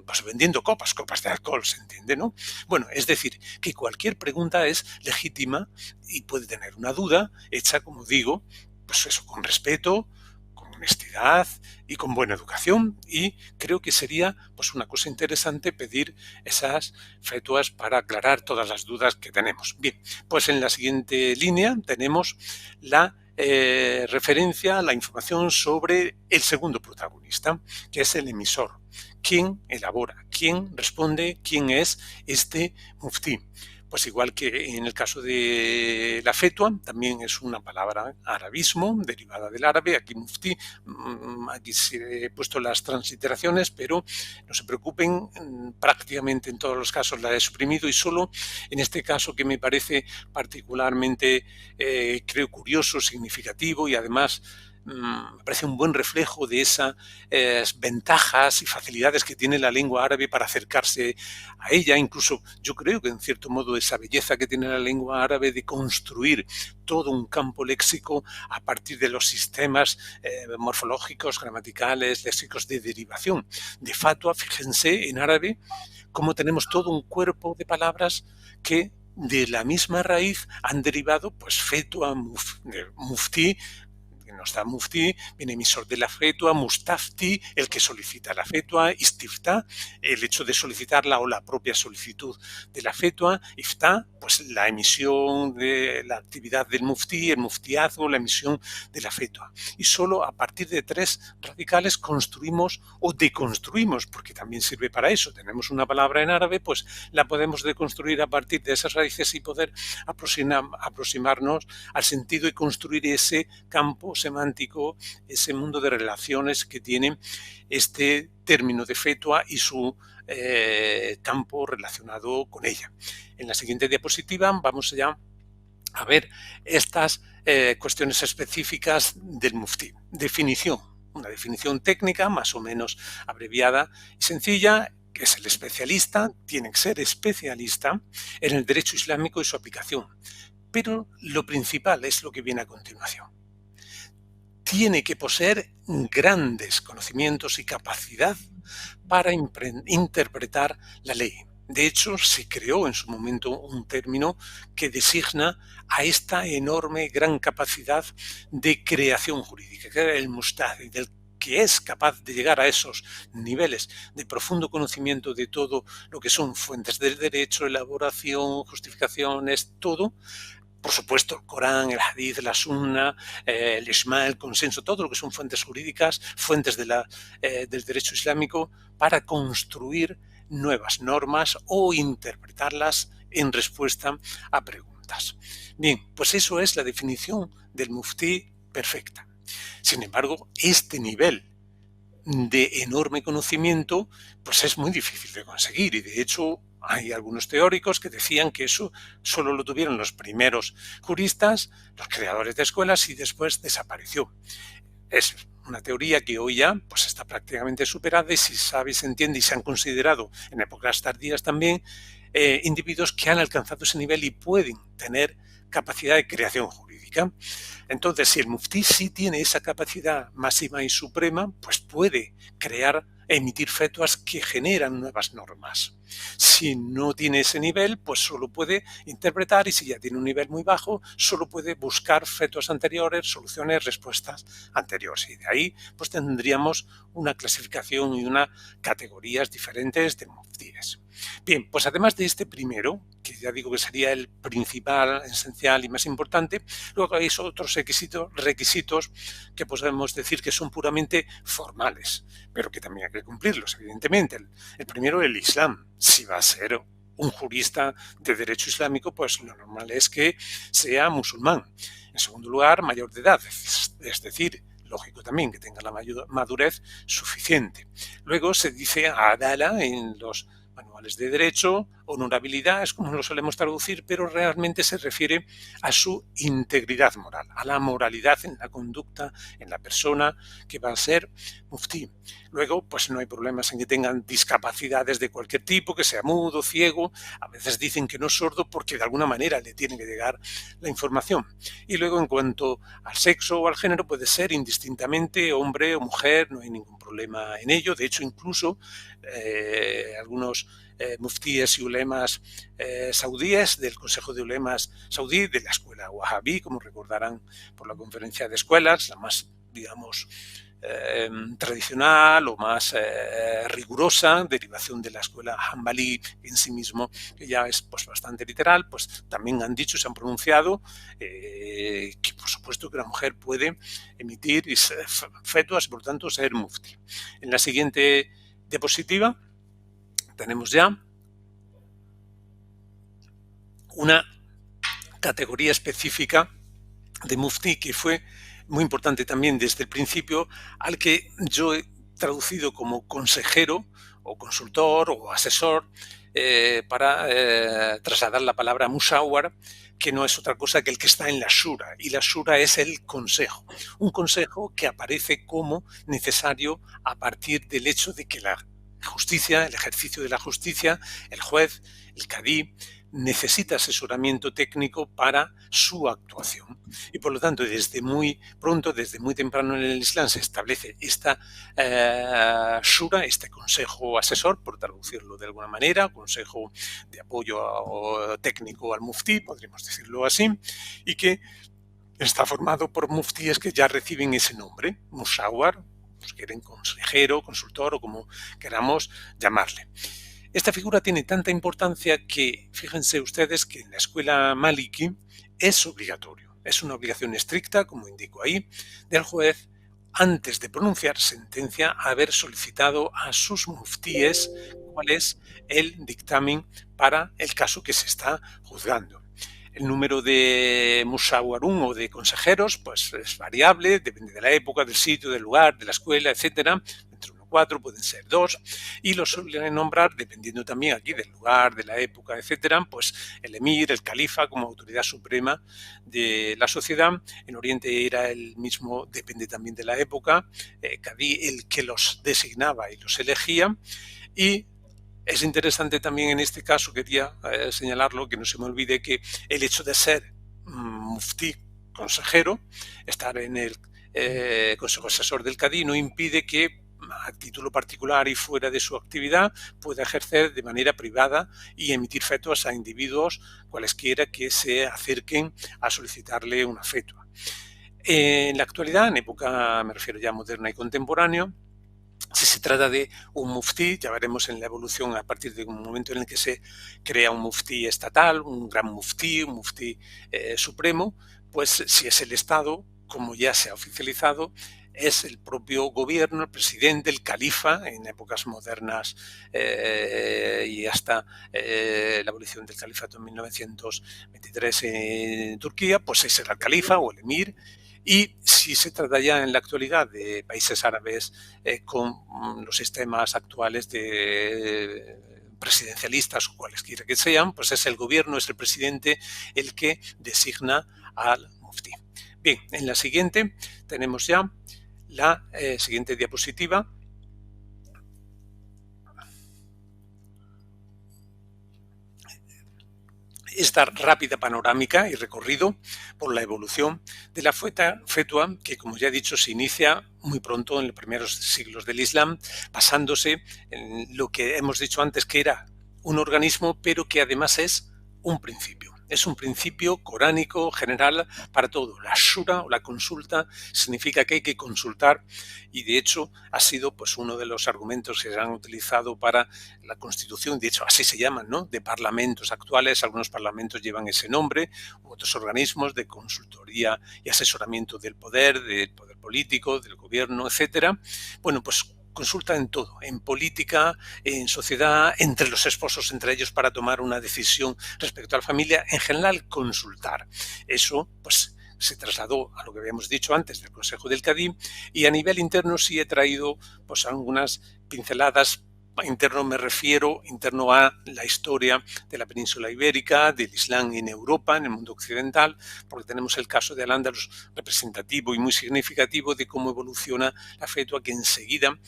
pues vendiendo copas de alcohol, ¿se entiende, no? Bueno, es decir, que cualquier pregunta es legítima y puede tener una duda hecha, como digo, pues eso, con respeto, con honestidad y con buena educación, y creo que sería pues una cosa interesante pedir esas fetuas para aclarar todas las dudas que tenemos. Bien, pues en la siguiente línea tenemos la referencia a la información sobre el segundo protagonista, que es el emisor. ¿Quién elabora? ¿Quién responde? ¿Quién es este muftí? Pues igual que en el caso de la fetua, también es una palabra arabismo, derivada del árabe. Aquí mufti, aquí he puesto las transliteraciones, pero no se preocupen, prácticamente en todos los casos la he suprimido y solo en este caso que me parece particularmente, creo, curioso, significativo y además me parece un buen reflejo de esas ventajas y facilidades que tiene la lengua árabe para acercarse a ella. Incluso yo creo que en cierto modo esa belleza que tiene la lengua árabe de construir todo un campo léxico a partir de los sistemas morfológicos, gramaticales, léxicos de derivación. De fatua, fíjense en árabe cómo tenemos todo un cuerpo de palabras que de la misma raíz han derivado pues fetua, mufti, no está mufti, viene emisor de la fetua, mustafti, el que solicita la fetua, istifta, el hecho de solicitarla o la propia solicitud de la fetua, ifta, pues la emisión de la actividad del mufti, el muftiazgo, la emisión de la fetua. Y solo a partir de 3 radicales construimos o deconstruimos, porque también sirve para eso. Tenemos una palabra en árabe, pues la podemos deconstruir a partir de esas raíces y poder aproximarnos al sentido y construir ese campo semántico, ese mundo de relaciones que tiene este término de fetua y su campo relacionado con ella. En la siguiente diapositiva vamos ya a ver estas cuestiones específicas del mufti. Definición, una definición técnica más o menos abreviada y sencilla, que es el especialista, tiene que ser especialista en el derecho islámico y su aplicación. Pero lo principal es lo que viene a continuación. Tiene que poseer grandes conocimientos y capacidad para interpretar la ley. De hecho, se creó en su momento un término que designa a esta enorme, gran capacidad de creación jurídica, que era el mujtahid, del que es capaz de llegar a esos niveles de profundo conocimiento de todo lo que son fuentes del derecho, elaboración, justificaciones, todo. Por supuesto, el Corán, el Hadith, la Sunna, el Ijma, el consenso, todo lo que son fuentes jurídicas, fuentes del derecho islámico, para construir nuevas normas o interpretarlas en respuesta a preguntas. Bien, pues eso es la definición del mufti perfecta. Sin embargo, este nivel de enorme conocimiento pues es muy difícil de conseguir y de hecho hay algunos teóricos que decían que eso solo lo tuvieron los primeros juristas, los creadores de escuelas y después desapareció. Es una teoría que hoy ya pues está prácticamente superada y si sabe, se entiende y se han considerado en épocas tardías también individuos que han alcanzado ese nivel y pueden tener capacidad de creación jurídica. Entonces, si el muftí sí tiene esa capacidad máxima y suprema, pues puede crear, emitir fetuas que generan nuevas normas. Si no tiene ese nivel, pues solo puede interpretar y si ya tiene un nivel muy bajo, solo puede buscar fetuas anteriores, soluciones, respuestas anteriores. Y de ahí pues tendríamos una clasificación y unas categorías diferentes de muftíes. Bien, pues además de este primero, que ya digo que sería el principal, esencial y más importante, luego hay otros requisitos que podemos decir que son puramente formales, pero que también hay que cumplirlos, evidentemente. El primero, el Islam. Si va a ser un jurista de derecho islámico, pues lo normal es que sea musulmán. En segundo lugar, mayor de edad, es decir, lógico también que tenga la madurez suficiente. Luego se dice adala en los manuales de derecho, honorabilidad, es como lo solemos traducir, pero realmente se refiere a su integridad moral, a la moralidad en la conducta, en la persona que va a ser muftí. Luego, pues no hay problemas en que tengan discapacidades de cualquier tipo, que sea mudo, ciego, a veces dicen que no es sordo porque de alguna manera le tiene que llegar la información. Y luego, en cuanto al sexo o al género, puede ser indistintamente hombre o mujer, no hay ningún problema en ello. De hecho, incluso algunos muftíes y ulemas saudíes del Consejo de Ulemas saudí, de la escuela Wahhabí, como recordarán por la conferencia de escuelas, la más, digamos, tradicional o más rigurosa, derivación de la escuela Hanbalí en sí mismo, que ya es pues, bastante literal, pues también han dicho y se han pronunciado que por supuesto que la mujer puede emitir fetuas y por tanto ser mufti. En la siguiente diapositiva tenemos ya una categoría específica de mufti que fue muy importante también desde el principio, al que yo he traducido como consejero o consultor o asesor para trasladar la palabra musawar, que no es otra cosa que el que está en la shura, y la shura es el consejo, un consejo que aparece como necesario a partir del hecho de que la justicia, el ejercicio de la justicia, el juez, el cadí, necesita asesoramiento técnico para su actuación. Y por lo tanto, desde muy pronto, desde muy temprano en el Islam, se establece esta shura, este consejo asesor, por traducirlo de alguna manera, consejo de apoyo técnico al muftí, podríamos decirlo así, y que está formado por muftíes que ya reciben ese nombre, musawar, pues quieren consejero, consultor o como queramos llamarle. Esta figura tiene tanta importancia que, fíjense ustedes que en la escuela maliki es obligatorio, es una obligación estricta, como indico ahí, del juez antes de pronunciar sentencia haber solicitado a sus muftíes cuál es el dictamen para el caso que se está juzgando. El número de mushawarun o de consejeros pues es variable, depende de la época, del sitio, del lugar, de la escuela, etcétera. Entre 1 y 4 pueden ser 2 y los suelen nombrar dependiendo también aquí del lugar, de la época, etcétera, pues el emir, el califa como autoridad suprema de la sociedad. En Oriente era el mismo, depende también de la época, cadí el que los designaba y los elegía. Y es interesante también en este caso, quería señalarlo, que no se me olvide que el hecho de ser muftí, consejero, estar en el consejo asesor del cadí, no impide que a título particular y fuera de su actividad pueda ejercer de manera privada y emitir fetuas a individuos cualesquiera que se acerquen a solicitarle una fetua. En la actualidad, en época, me refiero ya moderna y contemporánea, si se trata de un muftí, ya veremos en la evolución a partir de un momento en el que se crea un muftí estatal, un gran muftí, un muftí supremo, pues si es el Estado, como ya se ha oficializado, es el propio gobierno, el presidente, el califa, en épocas modernas y hasta la abolición del califato en 1923 en Turquía, pues es el califa o el emir. Y si se trata ya en la actualidad de países árabes con los sistemas actuales de presidencialistas o cualesquiera que sean, pues es el gobierno, es el presidente el que designa al muftí. Bien, en la siguiente tenemos ya la siguiente diapositiva. Esta rápida panorámica y recorrido por la evolución de la fetua, que como ya he dicho se inicia muy pronto en los primeros siglos del Islam, basándose en lo que hemos dicho antes que era un organismo, pero que además es un principio. Es un principio coránico general para todo. La shura o la consulta significa que hay que consultar y de hecho ha sido pues uno de los argumentos que se han utilizado para la Constitución. De hecho así se llaman, ¿no? De parlamentos actuales. Algunos parlamentos llevan ese nombre, otros organismos de consultoría y asesoramiento del poder político, del gobierno, etcétera. Bueno, pues consulta en todo, en política, en sociedad, entre los esposos, entre ellos, para tomar una decisión respecto a la familia. En general, consultar. Eso, pues, se trasladó a lo que habíamos dicho antes del Consejo del Cadí, y a nivel interno sí he traído pues algunas pinceladas. Interno me refiero interno a la historia de la península ibérica, del Islam en Europa, en el mundo occidental, porque tenemos el caso de Al-Ándalus representativo y muy significativo de cómo evoluciona la fetua, que enseguida,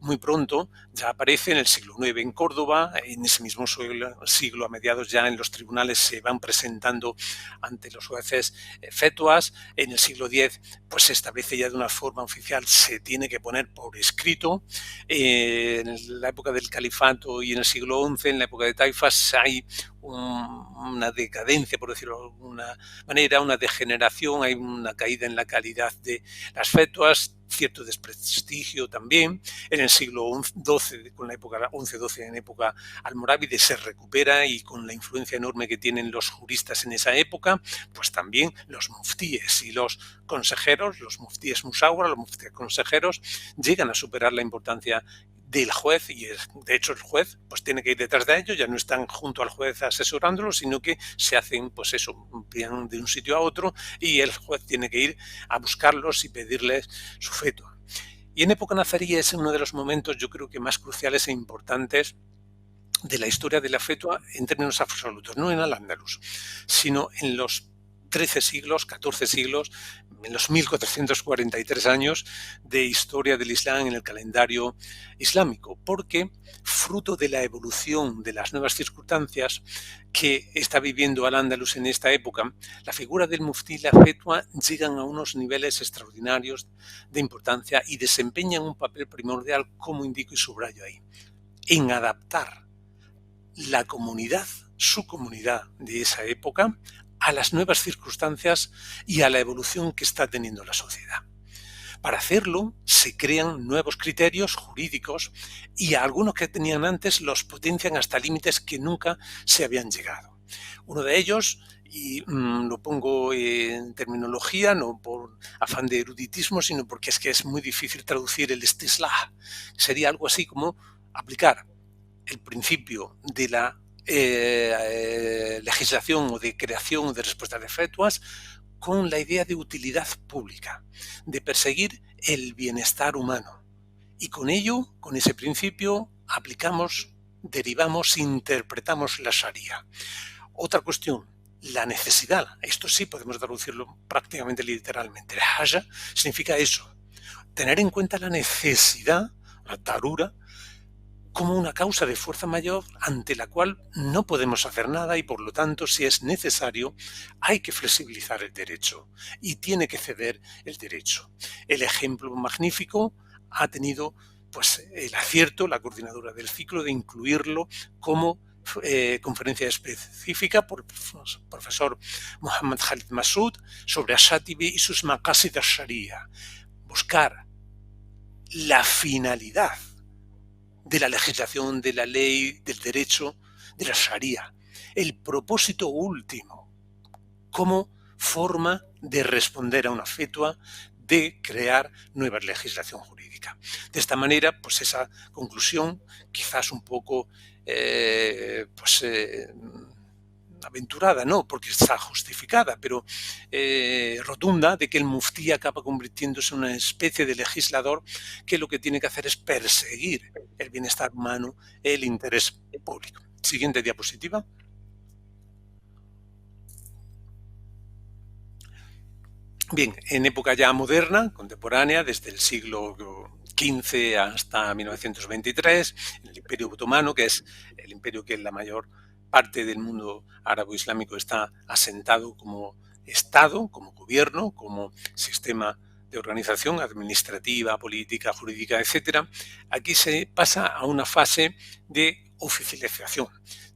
muy pronto, ya aparece en el siglo IX en Córdoba. En ese mismo siglo, a mediados ya en los tribunales se van presentando ante los jueces fetuas. En el siglo X pues se establece ya de una forma oficial, se tiene que poner por escrito. En la época del califato y en el siglo XI, en la época de Taifas, hay una decadencia, por decirlo de alguna manera, una degeneración, hay una caída en la calidad de las fetuas, cierto desprestigio también. En el siglo XII, con la época XI-XII, en época almorávide, se recupera, y con la influencia enorme que tienen los juristas en esa época, pues también los muftíes y los consejeros, los muftíes musawar, los muftíes consejeros, llegan a superar la importancia del juez, y de hecho el juez pues tiene que ir detrás de ellos, ya no están junto al juez asesorándolo, sino que se hacen pues eso, de un sitio a otro, y el juez tiene que ir a buscarlos y pedirles su fetua. Y en época nazarí es uno de los momentos, yo creo que más cruciales e importantes de la historia de la fetua en términos absolutos, no en Al-Ándalus, sino en los 13 siglos, 14 siglos, en los 1443 años de historia del Islam en el calendario islámico, porque fruto de la evolución de las nuevas circunstancias que está viviendo Al-Ándalus en esta época, la figura del muftí y la fetua llegan a unos niveles extraordinarios de importancia y desempeñan un papel primordial, como indico y subrayo ahí, en adaptar la comunidad, su comunidad de esa época, a las nuevas circunstancias y a la evolución que está teniendo la sociedad. Para hacerlo, se crean nuevos criterios jurídicos y a algunos que tenían antes los potencian hasta límites que nunca se habían llegado. Uno de ellos, y lo pongo en terminología, no por afán de eruditismo, sino porque es que es muy difícil traducir el istislah. Sería algo así como aplicar el principio de la legislación o de creación de respuestas de fetuas con la idea de utilidad pública, de perseguir el bienestar humano. Y con ello, con ese principio, aplicamos, derivamos, interpretamos la Sharia. Otra cuestión, la necesidad. Esto sí podemos traducirlo prácticamente literalmente. El haja significa eso, tener en cuenta la necesidad, la tarura, como una causa de fuerza mayor ante la cual no podemos hacer nada y por lo tanto, si es necesario, hay que flexibilizar el derecho y tiene que ceder el derecho. El ejemplo magnífico ha tenido pues, el acierto, la coordinadora del ciclo, de incluirlo como conferencia específica por el profesor Mohammad Khalid Massoud sobre Ash-Shatibi y sus maqasid al-Sharia. Buscar la finalidad de la legislación, de la ley, del derecho, de la Sharia. El propósito último como forma de responder a una fetua, de crear nueva legislación jurídica. De esta manera, pues esa conclusión, quizás un poco aventurada, no, porque está justificada, pero rotunda, de que el muftí acaba convirtiéndose en una especie de legislador que lo que tiene que hacer es perseguir el bienestar humano, el interés público. Siguiente diapositiva. Bien, en época ya moderna, contemporánea, desde el siglo XV hasta 1923, en el Imperio Otomano, que es el imperio que la mayor parte del mundo árabo-islámico está asentado como Estado, como gobierno, como sistema de organización administrativa, política, jurídica, etc. Aquí se pasa a una fase de oficialización,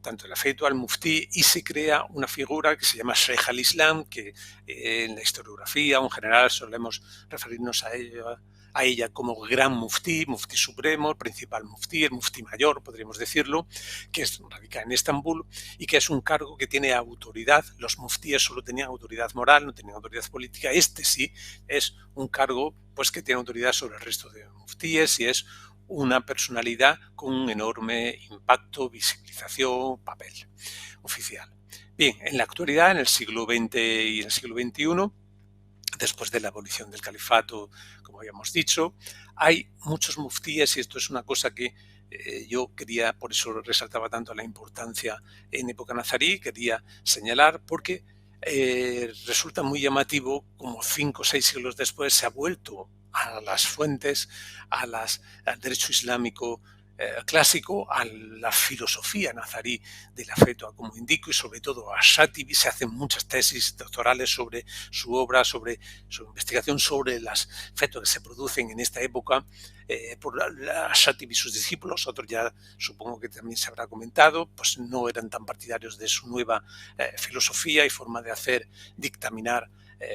tanto la fetua al muftí, y se crea una figura que se llama Sheikh al-Islam, que en la historiografía o en general solemos referirnos a ella como gran muftí, muftí supremo, el principal muftí, el muftí mayor, podríamos decirlo, que radica en Estambul y que es un cargo que tiene autoridad. Los muftíes solo tenían autoridad moral, no tenían autoridad política. Este sí es un cargo pues, que tiene autoridad sobre el resto de muftíes y es una personalidad con un enorme impacto, visibilización, papel oficial. Bien, en la actualidad, en el siglo XX y en el siglo XXI, después de la abolición del califato, como habíamos dicho, hay muchos muftíes y esto es una cosa que yo quería, por eso resaltaba tanto la importancia en época nazarí, quería señalar porque resulta muy llamativo como 5 o 6 siglos después se ha vuelto a las fuentes, al derecho islámico clásico, a la filosofía nazarí de la fetua, como indico, y sobre todo a Shatibi. Se hacen muchas tesis doctorales sobre su obra, sobre su investigación sobre las fetuas que se producen en esta época por Shatibi y sus discípulos. Otros ya supongo que también se habrá comentado, pues no eran tan partidarios de su nueva filosofía y forma de hacer, dictaminar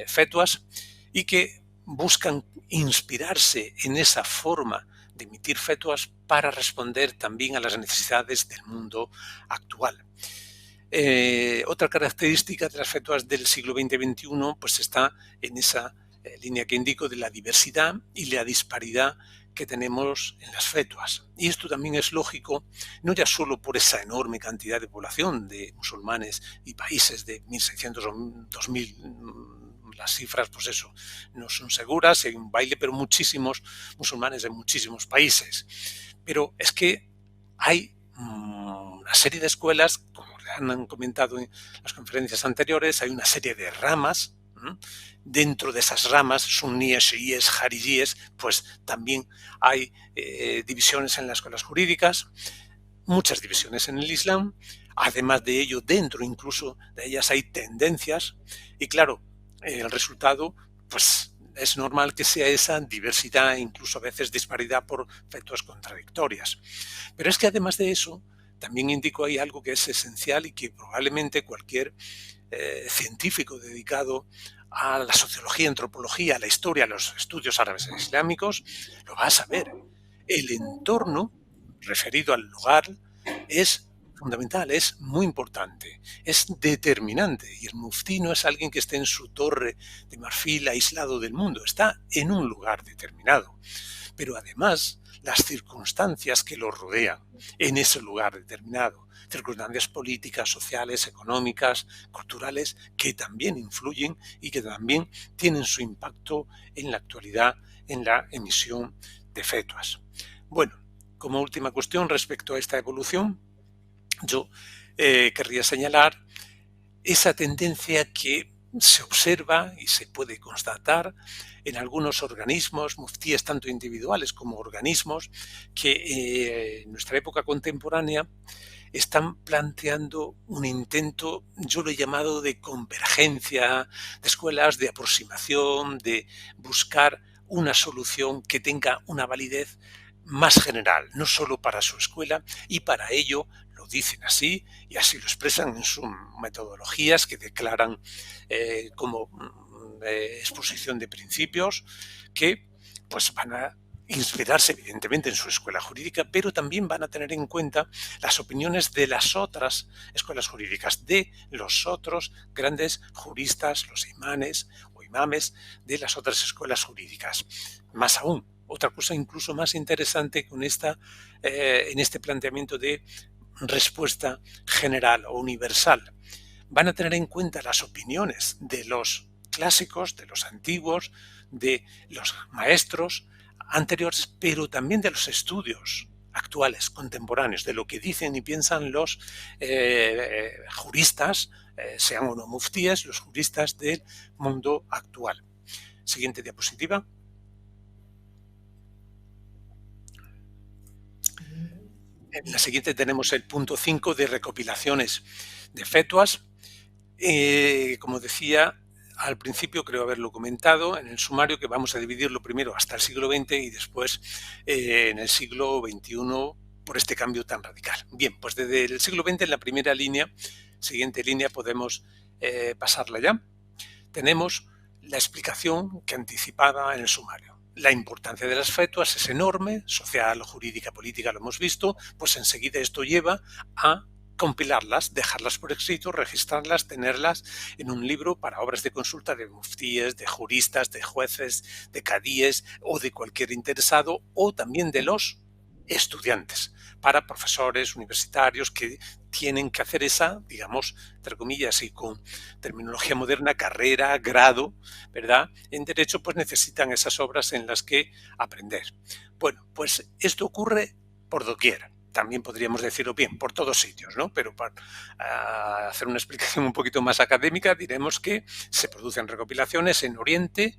fetuas, y que buscan inspirarse en esa forma de emitir fetuas para responder también a las necesidades del mundo actual. Otra característica de las fetuas del siglo XX-XXI pues está en esa línea que indico de la diversidad y la disparidad que tenemos en las fetuas. Y esto también es lógico, no ya solo por esa enorme cantidad de población de musulmanes y países de 1.600 o 2.000, las cifras, pues eso, no son seguras, hay un baile, pero muchísimos musulmanes de muchísimos países. Pero es que hay una serie de escuelas, como le han comentado en las conferencias anteriores, hay una serie de ramas. Dentro de esas ramas, suníes, chiíes, jaridíes, pues también hay divisiones en las escuelas jurídicas, muchas divisiones en el Islam. Además de ello, dentro incluso de ellas hay tendencias y claro, el resultado pues es normal que sea esa diversidad, incluso a veces disparidad por fetuas contradictorias. Pero es que además de eso, también indico ahí algo que es esencial y que probablemente cualquier científico dedicado a la sociología, antropología, a la historia, a los estudios árabes e islámicos, lo va a saber. El entorno referido al lugar es fundamental, es muy importante, es determinante. Y el muftí no es alguien que esté en su torre de marfil aislado del mundo, está en un lugar determinado. Pero además, las circunstancias que lo rodean en ese lugar determinado, circunstancias políticas, sociales, económicas, culturales, que también influyen y que también tienen su impacto en la actualidad, en la emisión de fetuas. Bueno, como última cuestión respecto a esta evolución, yo querría señalar esa tendencia que se observa y se puede constatar en algunos organismos, muftíes tanto individuales como organismos, que en nuestra época contemporánea están planteando un intento, yo lo he llamado de convergencia de escuelas, de aproximación, de buscar una solución que tenga una validez más general, no solo para su escuela, y para ello lo dicen así y así lo expresan en sus metodologías que declaran como exposición de principios que pues van a inspirarse evidentemente en su escuela jurídica, pero también van a tener en cuenta las opiniones de las otras escuelas jurídicas, de los otros grandes juristas, los imanes o imames de las otras escuelas jurídicas. Más aún, otra cosa incluso más interesante con en este planteamiento de respuesta general o universal, van a tener en cuenta las opiniones de los clásicos, de los antiguos, de los maestros anteriores, pero también de los estudios actuales, contemporáneos, de lo que dicen y piensan los juristas, sean o no muftíes, los juristas del mundo actual. Siguiente diapositiva. En la siguiente tenemos el punto 5 de recopilaciones de fetuas. Como decía al principio, creo haberlo comentado en el sumario, que vamos a dividirlo primero hasta el siglo XX y después en el siglo XXI por este cambio tan radical. Bien, pues desde el siglo XX en la primera línea, siguiente línea, podemos pasarla ya. Tenemos la explicación que anticipaba en el sumario. La importancia de las fetuas es enorme, social, jurídica, política, lo hemos visto, pues enseguida esto lleva a compilarlas, dejarlas por escrito, registrarlas, tenerlas en un libro para obras de consulta de muftíes, de juristas, de jueces, de cadíes o de cualquier interesado o también de los estudiantes, para profesores universitarios que tienen que hacer esa, digamos, entre comillas y con terminología moderna, carrera, grado, ¿verdad? En Derecho pues necesitan esas obras en las que aprender. Bueno, pues esto ocurre por doquier. También podríamos decirlo bien, por todos sitios, ¿no? Pero para hacer una explicación un poquito más académica, diremos que se producen recopilaciones en el Oriente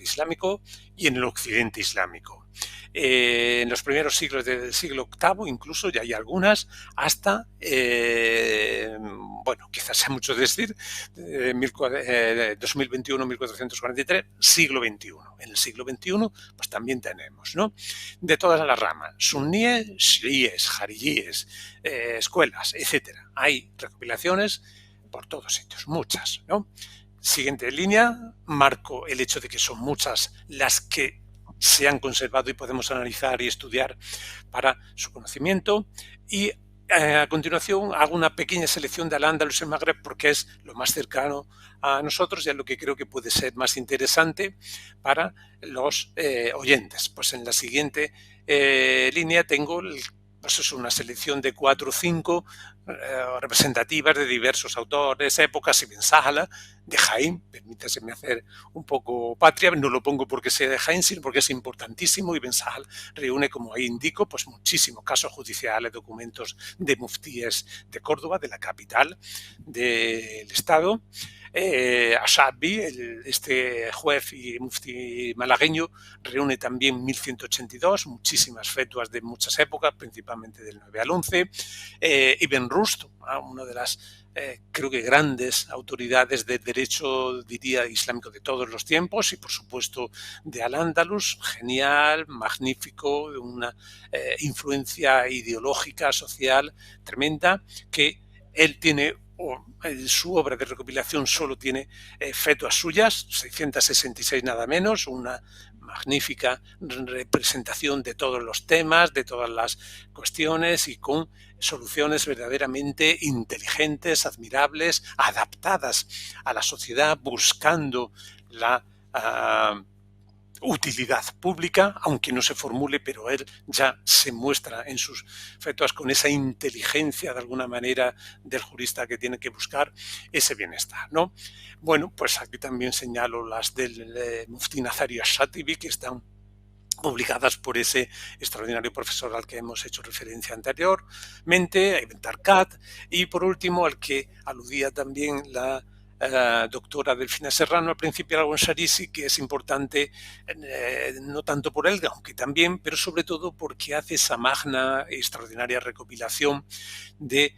Islámico y en el Occidente Islámico. En los primeros siglos del siglo VIII, incluso ya hay algunas, hasta, bueno, quizás sea mucho decir, 2021-1443, siglo XXI. En el siglo XXI, pues también tenemos, ¿no? De todas las ramas, suníes, chiíes, jaridíes, escuelas, etcétera. Hay recopilaciones por todos sitios, muchas, ¿no? Siguiente línea, marco el hecho de que son muchas las que se han conservado y podemos analizar y estudiar para su conocimiento. Y A continuación hago una pequeña selección de Al-Ándalus en Magreb porque es lo más cercano a nosotros y es lo que creo que puede ser más interesante para los oyentes. Pues en la siguiente línea tengo pues es una selección de 4 o 5 representativas de diversos autores, épocas, Ibn Sahla, de Jaén, permítaseme hacer un poco patria, no lo pongo porque sea de Jaén, sino porque es importantísimo. Ibn Sahla reúne, como ahí indico, pues muchísimos casos judiciales, documentos de muftíes de Córdoba, de la capital del estado. Ashabi, este juez y muftí malagueño, reúne también 1182, muchísimas fetuas de muchas épocas, principalmente del 9 al 11. Ibn Rushd, una de las creo que grandes autoridades de derecho, diría, islámico de todos los tiempos, y por supuesto de Al-Ándalus, genial, magnífico, de una influencia ideológica, social tremenda, que él tiene, su obra de recopilación solo tiene fetuas suyas, 666 nada menos, una magnífica representación de todos los temas, de todas las cuestiones y con soluciones verdaderamente inteligentes, admirables, adaptadas a la sociedad, buscando la utilidad pública, aunque no se formule, pero él ya se muestra en sus fetuas con esa inteligencia de alguna manera del jurista que tiene que buscar ese bienestar, ¿no? Bueno, pues aquí también señalo las del muftí Nazario Ash-Shatibi, que están publicadas por ese extraordinario profesor al que hemos hecho referencia anteriormente, a Ibn Tarkat, y por último al que aludía también la doctora Delfina Serrano al principio, Al-Ansarisi, que es importante no tanto por él, aunque también, pero sobre todo porque hace esa magna e extraordinaria recopilación de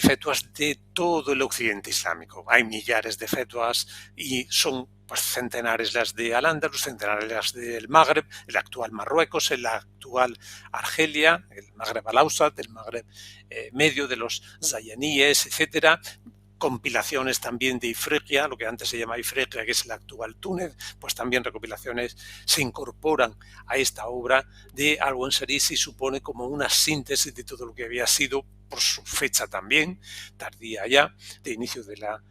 fetuas de todo el occidente islámico. Hay millares de fetuas y son pues centenares las de Al-Ándalus, centenares las del Magreb, el actual Marruecos, el actual Argelia, el Magreb al-Awsat, el Magreb medio de los zayaníes, etcétera. Compilaciones también de Ifriqiya, lo que antes se llama Ifriqiya, que es el actual Túnez, pues también recopilaciones se incorporan a esta obra de Al-Ansarisi y supone como una síntesis de todo lo que había sido, por su fecha también, tardía ya, de inicio de la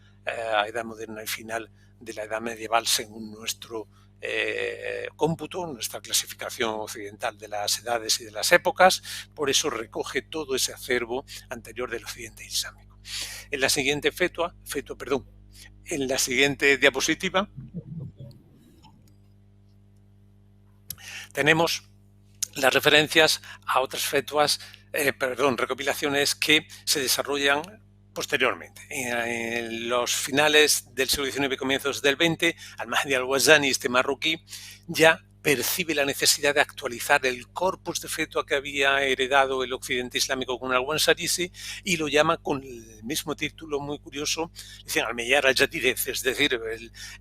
Edad Moderna y final de la Edad Medieval, según nuestro cómputo, nuestra clasificación occidental de las edades y de las épocas. Por eso recoge todo ese acervo anterior del occidente islámico. En la siguiente en la siguiente diapositiva tenemos las referencias a otras recopilaciones que se desarrollan posteriormente. En los finales del siglo XIX y comienzos del XX, Al-Mahdi al-Wazani, este marroquí, ya percibe la necesidad de actualizar el corpus de fetua que había heredado el occidente islámico con Al-Ansarisi y lo llama con el mismo título muy curioso, dicen Al-Meyar al-Jadid, es decir,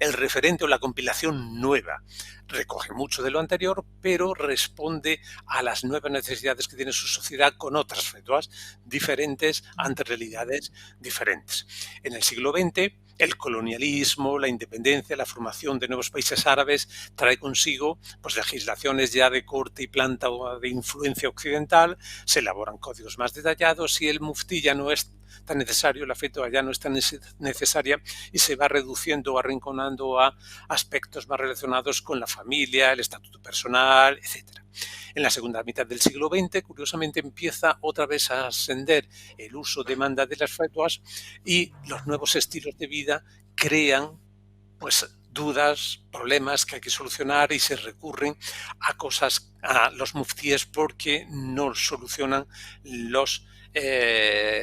el referente o la compilación nueva. Recoge mucho de lo anterior, pero responde a las nuevas necesidades que tiene su sociedad con otras fetuas diferentes ante realidades diferentes. En el siglo XX, el colonialismo, la independencia, la formación de nuevos países árabes trae consigo pues, legislaciones ya de corte y planta o de influencia occidental, se elaboran códigos más detallados y el muftí ya no es tan necesario, la fetua ya no es tan necesaria y se va reduciendo o arrinconando a aspectos más relacionados con la familia, el estatuto personal, etc. En la segunda mitad del siglo XX, curiosamente, empieza otra vez a ascender el uso demanda de las fetuas y los nuevos estilos de vida crean pues dudas, problemas que hay que solucionar y se recurren a los muftíes porque no solucionan los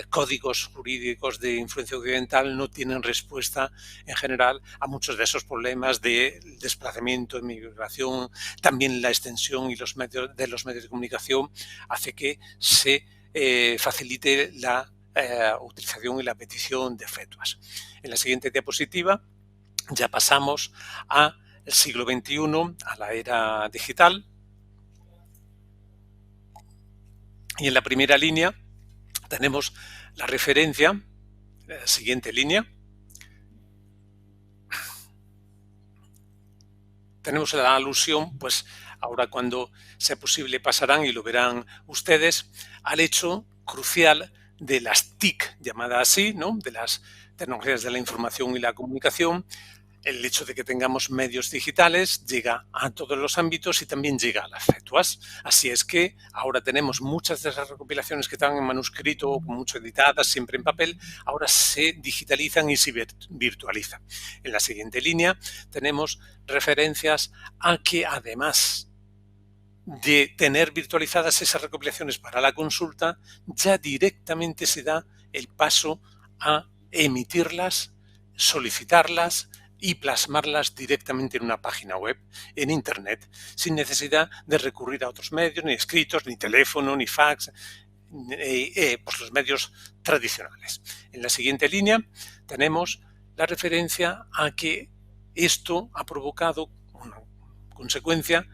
códigos jurídicos de influencia occidental, no tienen respuesta en general a muchos de esos problemas de desplazamiento, migración, también la extensión y los medios de comunicación hace que se facilite la utilización y la petición de fetuas. En la siguiente diapositiva ya pasamos al siglo XXI, a la era digital. Y en la primera línea tenemos la referencia, la siguiente línea. Tenemos la alusión, pues ahora cuando sea posible pasarán y lo verán ustedes, al hecho crucial de las TIC, llamadas así, ¿no? De las tecnologías de la información y la comunicación, el hecho de que tengamos medios digitales llega a todos los ámbitos y también llega a las fetuas. Así es que ahora tenemos muchas de esas recopilaciones que estaban en manuscrito o mucho editadas, siempre en papel, ahora se digitalizan y se virtualizan. En la siguiente línea tenemos referencias a que además de tener virtualizadas esas recopilaciones para la consulta, ya directamente se da el paso a emitirlas, solicitarlas y plasmarlas directamente en una página web, en Internet, sin necesidad de recurrir a otros medios, ni escritos, ni teléfono, ni fax, pues los medios tradicionales. En la siguiente línea tenemos la referencia a que esto ha provocado una consecuencia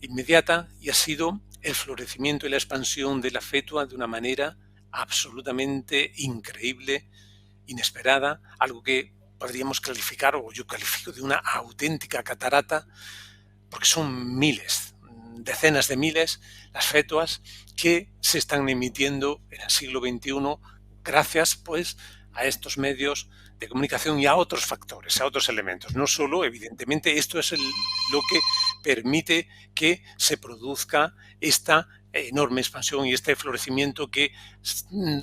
inmediata y ha sido el florecimiento y la expansión de la fetua de una manera absolutamente increíble, inesperada, algo que podríamos calificar, o yo califico, de una auténtica catarata, porque son miles, decenas de miles, las fetuas que se están emitiendo en el siglo XXI gracias, pues, a estos medios de comunicación y a otros factores, a otros elementos. No solo, evidentemente, esto es lo que permite que se produzca esta enorme expansión y este florecimiento que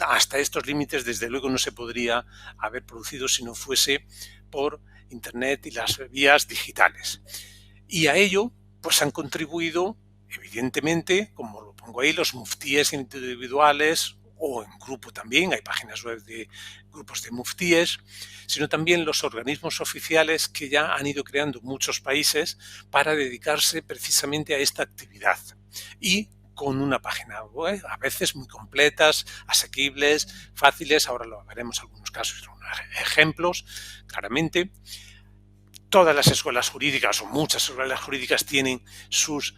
hasta estos límites desde luego no se podría haber producido si no fuese por Internet y las vías digitales. Y a ello pues han contribuido evidentemente, como lo pongo ahí, los muftíes individuales o en grupo también, hay páginas web de grupos de muftíes, sino también los organismos oficiales que ya han ido creando muchos países para dedicarse precisamente a esta actividad. Y con una página web, a veces muy completas, asequibles, fáciles, ahora lo veremos algunos casos, ejemplos, claramente. Todas las escuelas jurídicas o muchas escuelas jurídicas tienen sus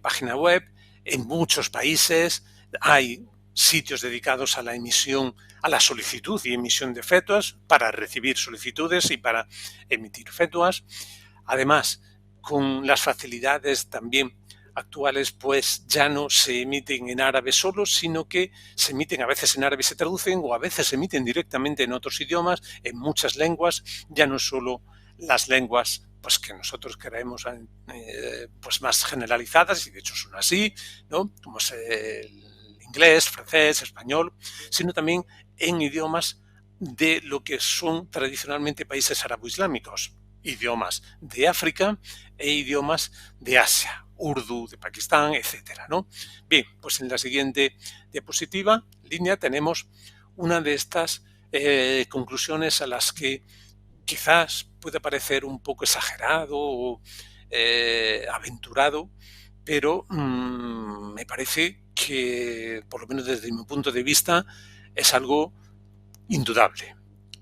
páginas web. En muchos países hay sitios dedicados a la emisión, a la solicitud y emisión de fetuas, para recibir solicitudes y para emitir fetuas. Además, con las facilidades también actuales, pues ya no se emiten en árabe solo, sino que se emiten a veces en árabe y se traducen, o a veces se emiten directamente en otros idiomas, en muchas lenguas, ya no solo las lenguas pues que nosotros creemos pues más generalizadas, y de hecho son así, ¿no? Como es el inglés, francés, español, sino también en idiomas de lo que son tradicionalmente países arabo-islámicos, idiomas de África e idiomas de Asia, Urdu de Pakistán, etcétera, ¿no? Bien, pues en la siguiente diapositiva, línea, tenemos una de estas conclusiones a las que quizás puede parecer un poco exagerado o aventurado, pero me parece que, por lo menos desde mi punto de vista, es algo indudable.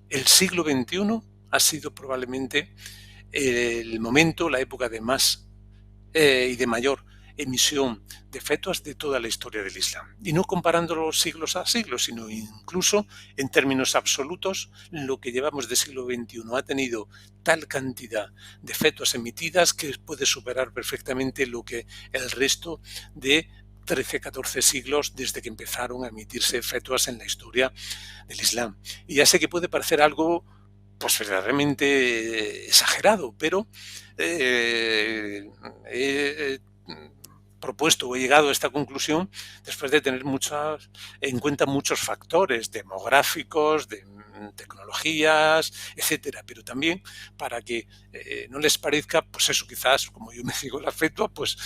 El siglo XXI ha sido probablemente el momento, la época de más y de mayor emisión de fetuas de toda la historia del Islam. Y no comparando los siglos a siglos, sino incluso en términos absolutos, lo que llevamos de siglo XXI ha tenido tal cantidad de fetuas emitidas que puede superar perfectamente lo que el resto de 13, 14 siglos desde que empezaron a emitirse fetuas en la historia del Islam. Y ya sé que puede parecer algo pues verdaderamente exagerado, pero propuesto o he llegado a esta conclusión después de tener en cuenta muchos factores demográficos, de tecnologías, etcétera, pero también para que no les parezca, pues eso, quizás, como yo me digo la fetua, pues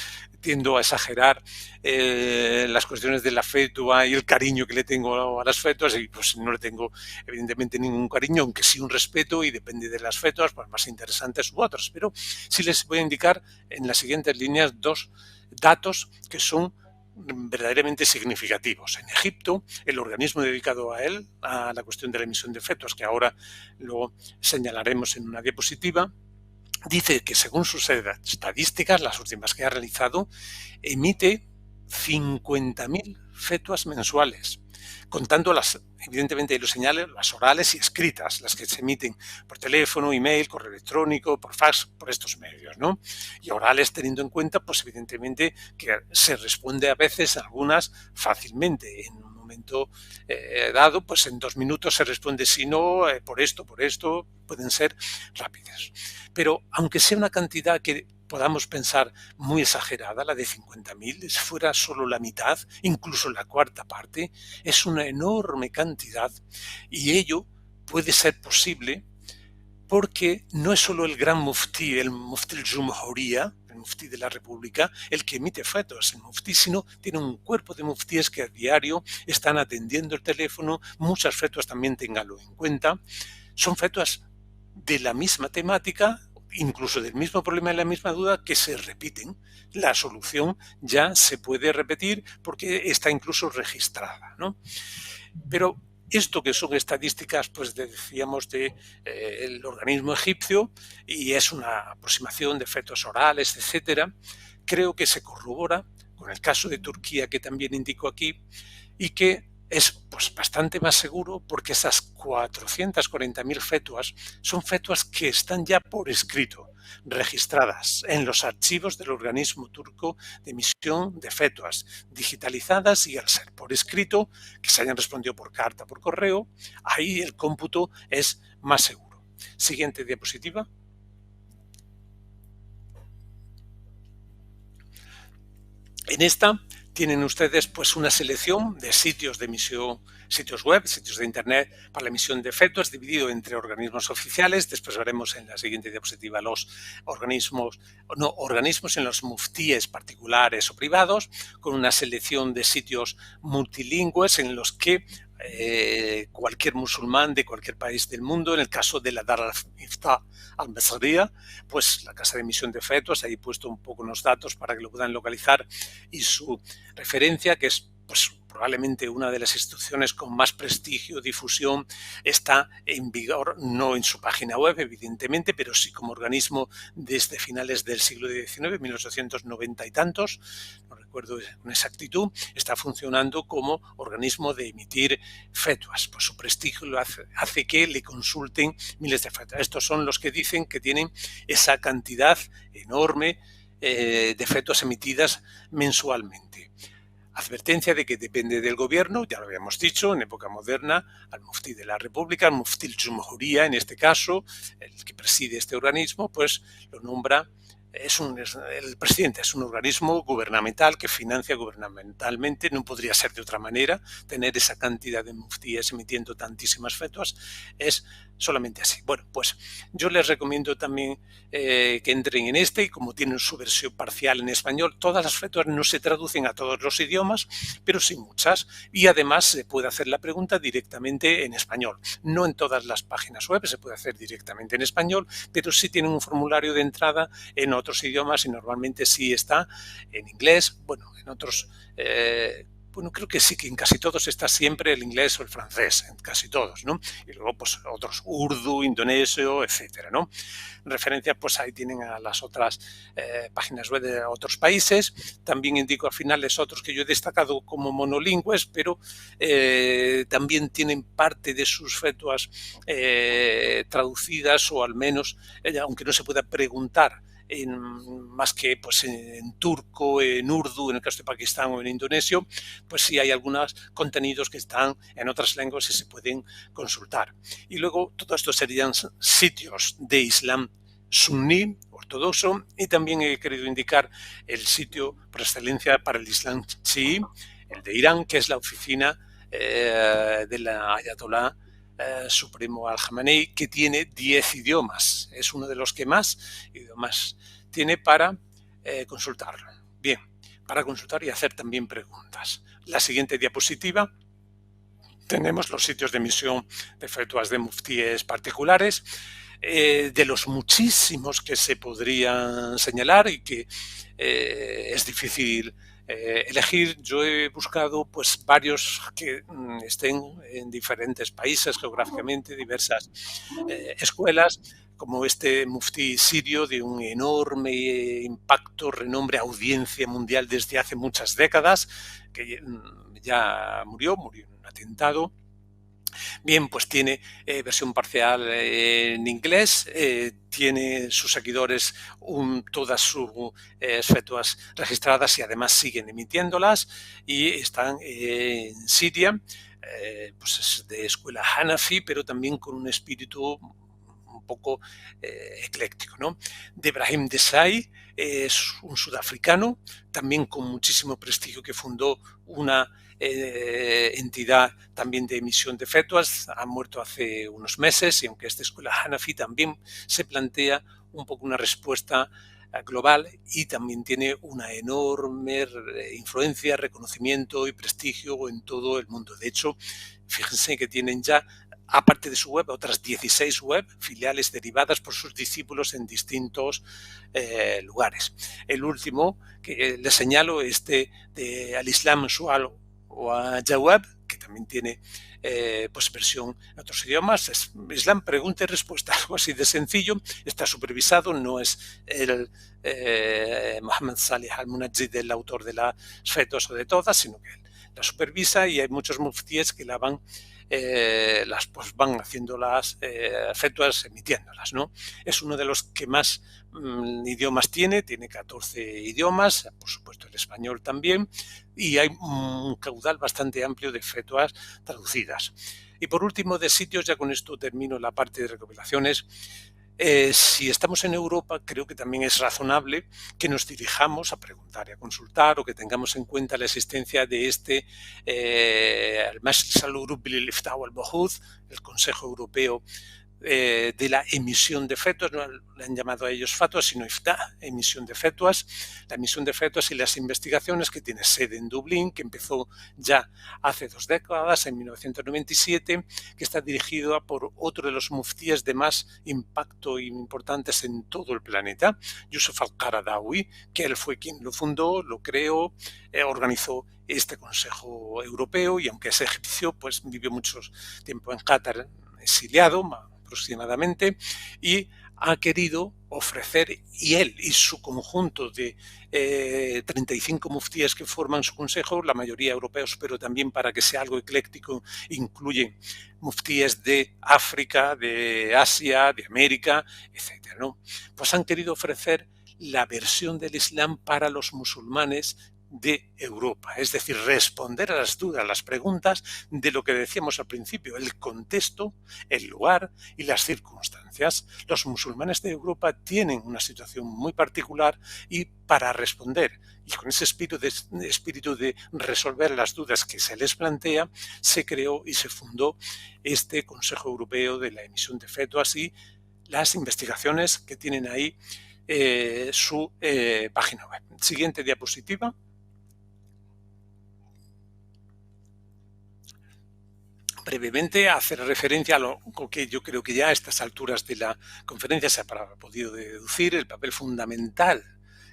tiendo a exagerar las cuestiones de la fetua y el cariño que le tengo a las fetuas, y pues no le tengo evidentemente ningún cariño, aunque sí un respeto, y depende de las fetuas, pues más interesantes u otras, pero sí les voy a indicar en las siguientes líneas dos datos que son verdaderamente significativos. En Egipto, el organismo dedicado a él, a la cuestión de la emisión de fetos, que ahora lo señalaremos en una diapositiva, dice que según sus estadísticas, las últimas que ha realizado, emite 50.000 fetuas mensuales, contando evidentemente los señales, las orales y escritas, las que se emiten por teléfono, email, correo electrónico, por fax, por estos medios, ¿no? Y orales teniendo en cuenta, pues evidentemente, que se responde a veces algunas fácilmente, en un momento dado, pues en 2 minutos se responde sí, no, por esto, pueden ser rápidas. Pero aunque sea una cantidad que podamos pensar muy exagerada, la de 50.000, si fuera solo la mitad, incluso la cuarta parte, es una enorme cantidad y ello puede ser posible porque no es solo el gran muftí, el muftí al-Jumhuriyya, el muftí de la República, el que emite fatwas, el muftí, sino tiene un cuerpo de muftíes que a diario están atendiendo el teléfono, muchas fatwas también ténganlo en cuenta, son fatwas de la misma temática, incluso del mismo problema y la misma duda, que se repiten. La solución ya se puede repetir porque está incluso registrada, ¿no? Pero esto que son estadísticas, pues decíamos, el organismo egipcio, y es una aproximación de efectos orales, etcétera, creo que se corrobora con el caso de Turquía, que también indico aquí, y que es pues bastante más seguro porque esas 440.000 fetuas son fetuas que están ya por escrito, registradas en los archivos del organismo turco de emisión de fetuas, digitalizadas, y al ser por escrito, que se hayan respondido por carta, por correo, ahí el cómputo es más seguro. Siguiente diapositiva. En esta tienen ustedes pues una selección de sitios de emisión, sitios web, sitios de internet para la emisión de fetuas, dividido entre organismos oficiales. Después veremos en la siguiente diapositiva los organismos en los muftíes particulares o privados, con una selección de sitios multilingües en los que cualquier musulmán de cualquier país del mundo, en el caso de la Dar al-Iftá al-Masriya, pues la casa de emisión de fetuas, ahí he puesto un poco los datos para que lo puedan localizar, y su referencia, que es pues probablemente una de las instituciones con más prestigio, difusión, está en vigor, no en su página web, evidentemente, pero sí como organismo desde finales del siglo XIX, 1890 y tantos, no recuerdo con exactitud, está funcionando como organismo de emitir fetuas. Pues su prestigio lo hace que le consulten miles de fetuas. Estos son los que dicen que tienen esa cantidad enorme de fetuas emitidas mensualmente. Advertencia de que depende del gobierno, ya lo habíamos dicho, en época moderna, al muftí de la República, al muftí al-Jumhuriyya, en este caso, el que preside este organismo, pues lo nombra, el presidente es un organismo gubernamental que financia gubernamentalmente, no podría ser de otra manera. Tener esa cantidad de muftíes emitiendo tantísimas fetuas es solamente así. Bueno, pues yo les recomiendo también que entren en este, y como tienen su versión parcial en español, todas las fetuas no se traducen a todos los idiomas, pero sí muchas, y además se puede hacer la pregunta directamente en español. No en todas las páginas web se puede hacer directamente en español, pero sí tienen un formulario de entrada en otros idiomas, y normalmente sí está en inglés, bueno, en otros, bueno, creo que sí, que en casi todos está siempre el inglés o el francés, en casi todos, ¿no? Y luego, pues, otros, urdu, indonesio, etcétera, ¿no? Referencias, pues ahí tienen a las otras páginas web de otros países. También indico al final los otros que yo he destacado como monolingües, pero también tienen parte de sus fetuas traducidas, o al menos, aunque no se pueda preguntar más que pues en turco, en urdu, en el caso de Pakistán, o en indonesio, pues sí hay algunos contenidos que están en otras lenguas y se pueden consultar. Y luego todo esto serían sitios de Islam suní, ortodoxo, y también he querido indicar el sitio por excelencia para el Islam chií, el de Irán, que es la oficina de la Ayatollah Supremo al-Jamenei, que tiene 10 idiomas. Es uno de los que más idiomas tiene para consultarlo. Bien, para consultar y hacer también preguntas. La siguiente diapositiva. Tenemos los sitios de emisión de fetuas de muftíes particulares, de los muchísimos que se podrían señalar y que es difícil elegir. Yo he buscado pues varios que estén en diferentes países geográficamente, diversas escuelas, como este muftí sirio de un enorme impacto, renombre, audiencia mundial desde hace muchas décadas, que ya murió en un atentado, Bien, pues tiene versión parcial en inglés, tiene sus seguidores todas sus fetuas registradas y además siguen emitiéndolas y están en Siria, pues es de escuela Hanafi, pero también con un espíritu un poco ecléctico, ¿no? De Brahim Desai es un sudafricano, también con muchísimo prestigio, que fundó una entidad también de emisión de fetuas, ha muerto hace unos meses, y aunque esta escuela Hanafi también se plantea un poco una respuesta global y también tiene una enorme influencia, reconocimiento y prestigio en todo el mundo. De hecho, fíjense que tienen ya, aparte de su web, otras 16 web, filiales derivadas por sus discípulos en distintos lugares. El último que les señalo es de Al-Islam Sual o a Jawab, que también tiene pues versión en otros idiomas. Es Islam pregunta y respuesta, algo así de sencillo. Está supervisado, no es el Mohammed Salih al-Munajjid el autor de las fetos o de todas, sino que él la supervisa, y hay muchos muftíes que la van pues van haciendo las fetuas, emitiéndolas, ¿no? Es uno de los que más idiomas tiene 14 idiomas, por supuesto el español también, y hay un caudal bastante amplio de fetuas traducidas. Y por último, de sitios, ya con esto termino la parte de recopilaciones. Si estamos en Europa, creo que también es razonable que nos dirijamos a preguntar y a consultar, o que tengamos en cuenta la existencia de el Consejo Europeo de la emisión de fetuas. No le han llamado a ellos fatuas, sino IFTA, emisión de fetuas. La emisión de fetuas y las investigaciones, que tiene sede en Dublín, que empezó ya hace 2 décadas, en 1997, que está dirigido por otro de los muftíes de más impacto e importantes en todo el planeta, Youssef al-Qaradawi, que él fue quien lo fundó, lo creó, organizó este Consejo Europeo, y aunque es egipcio, pues vivió mucho tiempo en Qatar, exiliado aproximadamente, y ha querido ofrecer, y él y su conjunto de 35 muftíes que forman su consejo, la mayoría europeos, pero también, para que sea algo ecléctico, incluyen muftíes de África, de Asia, de América, etc., ¿no? Pues han querido ofrecer la versión del Islam para los musulmanes de Europa, es decir, responder a las dudas, las preguntas de lo que decíamos al principio, el contexto, el lugar y las circunstancias. Los musulmanes de Europa tienen una situación muy particular, y para responder, y con ese espíritu de resolver las dudas que se les plantea, se creó y se fundó este Consejo Europeo de la emisión de fetuas y las investigaciones que tienen ahí su página web. Siguiente diapositiva. Brevemente, hacer referencia a lo que yo creo que ya a estas alturas de la conferencia se ha podido deducir: el papel fundamental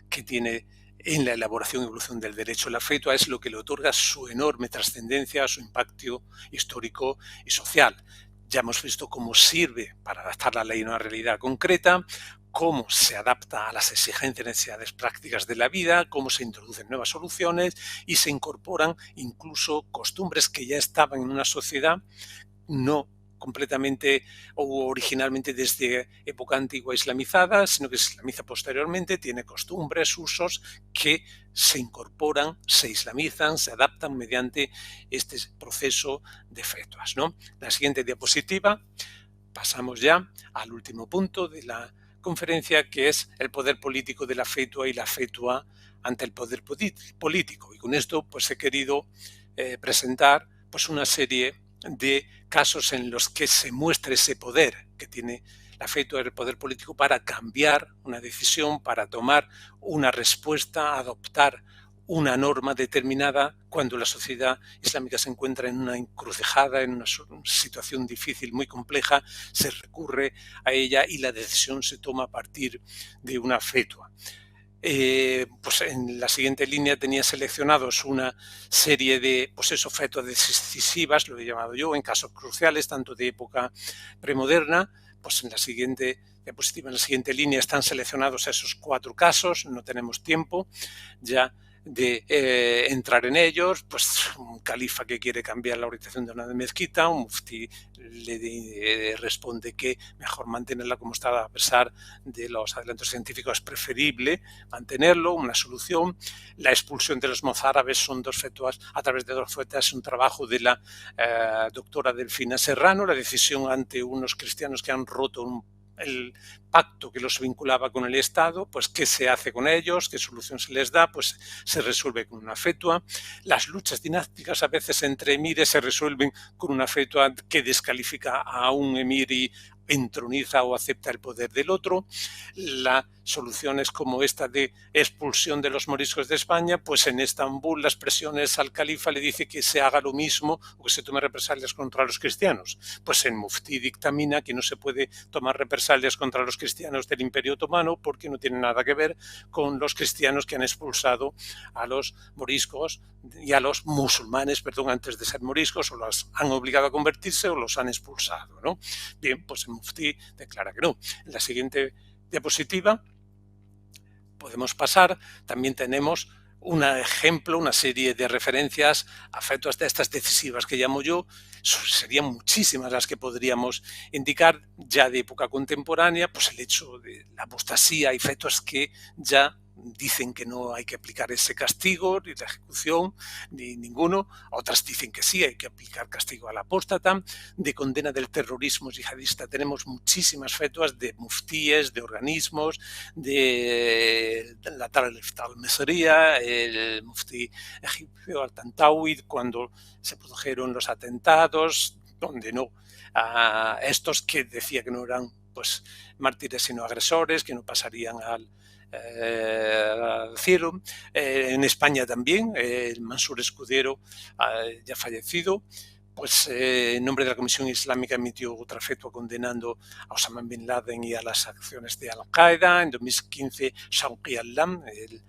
que tiene en la elaboración y evolución del derecho a la fetua es lo que le otorga su enorme trascendencia, su impacto histórico y social. Ya hemos visto cómo sirve para adaptar la ley a una realidad concreta, cómo se adapta a las exigencias y necesidades prácticas de la vida, cómo se introducen nuevas soluciones y se incorporan incluso costumbres que ya estaban en una sociedad, no completamente o originalmente desde época antigua islamizada, sino que se islamiza posteriormente, tiene costumbres, usos que se incorporan, se islamizan, se adaptan mediante este proceso de fetuas, ¿no? La siguiente diapositiva. Pasamos ya al último punto de la conferencia, que es el poder político de la fetua y la fetua ante el poder político. Y con esto pues he querido presentar pues una serie de casos en los que se muestra ese poder que tiene la fetua, el poder político, para cambiar una decisión, para tomar una respuesta, adoptar una norma determinada cuando la sociedad islámica se encuentra en una encrucijada, en una situación difícil, muy compleja. Se recurre a ella y la decisión se toma a partir de una fetua. Pues en la siguiente línea tenía seleccionados una serie de fetuas decisivas, lo he llamado yo, en casos cruciales, tanto de época premoderna. Pues en la siguiente diapositiva, en la siguiente línea, están seleccionados esos 4 casos. No tenemos tiempo ya de entrar en ellos, pues califa que quiere cambiar la orientación de una mezquita, un muftí le responde que mejor mantenerla como estaba a pesar de los adelantos científicos, es preferible mantenerlo, una solución. La expulsión de los mozárabes son dos fetuas, a través de dos fetuas, un trabajo de la doctora Delfina Serrano, la decisión ante unos cristianos que han roto el pacto que los vinculaba con el Estado, pues qué se hace con ellos, qué solución se les da, pues se resuelve con una fetua. Las luchas dinásticas a veces entre emires se resuelven con una fetua que descalifica a un emir y entroniza o acepta el poder del otro. Las soluciones como esta de expulsión de los moriscos de España, pues en Estambul las presiones al califa le dice que se haga lo mismo o que se tome represalias contra los cristianos. Pues el muftí dictamina que no se puede tomar represalias contra los cristianos del Imperio Otomano porque no tiene nada que ver con los cristianos que han expulsado a los moriscos y a los musulmanes, perdón, antes de ser moriscos, o los han obligado a convertirse o los han expulsado, ¿no? Bien, pues el muftí declara que no. En la siguiente diapositiva podemos pasar, también tenemos un ejemplo, una serie de referencias a fetuas de estas decisivas que llamo yo. Serían muchísimas las que podríamos indicar ya de época contemporánea, pues el hecho de la apostasía y fetuas que ya dicen que no hay que aplicar ese castigo, ni la ejecución, ni ninguno. Otras dicen que sí, hay que aplicar castigo al apóstata. De condena del terrorismo yihadista tenemos muchísimas fetuas de muftíes, de organismos, de la Dar al-Misriya, el muftí egipcio al-Tantawi, cuando se produjeron los atentados, donde no, a estos que decía que no eran pues mártires sino agresores, que no pasarían al cielo. En España también, el Mansur Escudero, ya fallecido, pues en nombre de la Comisión Islámica emitió otra fetua condenando a Osama Bin Laden y a las acciones de Al-Qaeda. En 2015, Shawqi al-Lam, el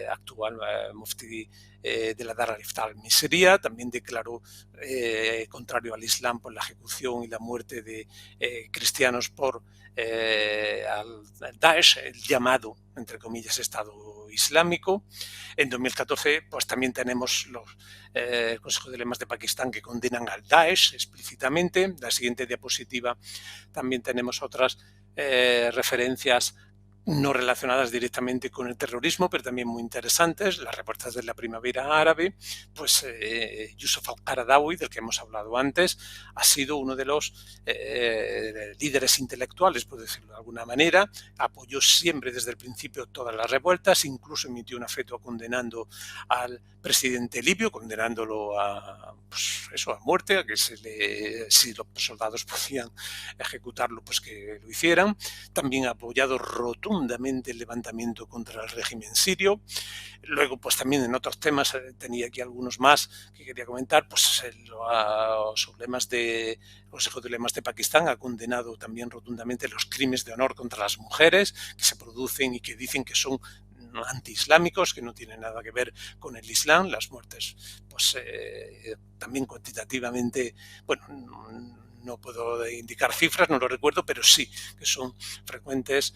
actual muftí de la Dar al-Misriya, también declaró contrario al Islam por la ejecución y la muerte de cristianos por al Daesh, el llamado, entre comillas, Estado Islámico. En 2014, pues también tenemos el Consejo de Lemas de Pakistán que condenan al Daesh explícitamente. La siguiente diapositiva también tenemos otras referencias no relacionadas directamente con el terrorismo, pero también muy interesantes. Las revueltas de la primavera árabe, pues Yusuf al-Qaradawi, del que hemos hablado antes, ha sido uno de los líderes intelectuales, por decirlo de alguna manera. Apoyó siempre desde el principio todas las revueltas, incluso emitió una fetua condenando al presidente libio, condenándolo a, pues eso, a muerte, a que si los soldados podían ejecutarlo, pues que lo hicieran. También ha apoyado rotundamente el levantamiento contra el régimen sirio. Luego, pues también en otros temas, tenía aquí algunos más que quería comentar, pues los lemas de Consejo de Lemas de Pakistán ha condenado también rotundamente los crímenes de honor contra las mujeres que se producen y que dicen que son antiislámicos, que no tienen nada que ver con el Islam. Las muertes, pues también cuantitativamente, bueno, no puedo indicar cifras, no lo recuerdo, pero sí que son frecuentes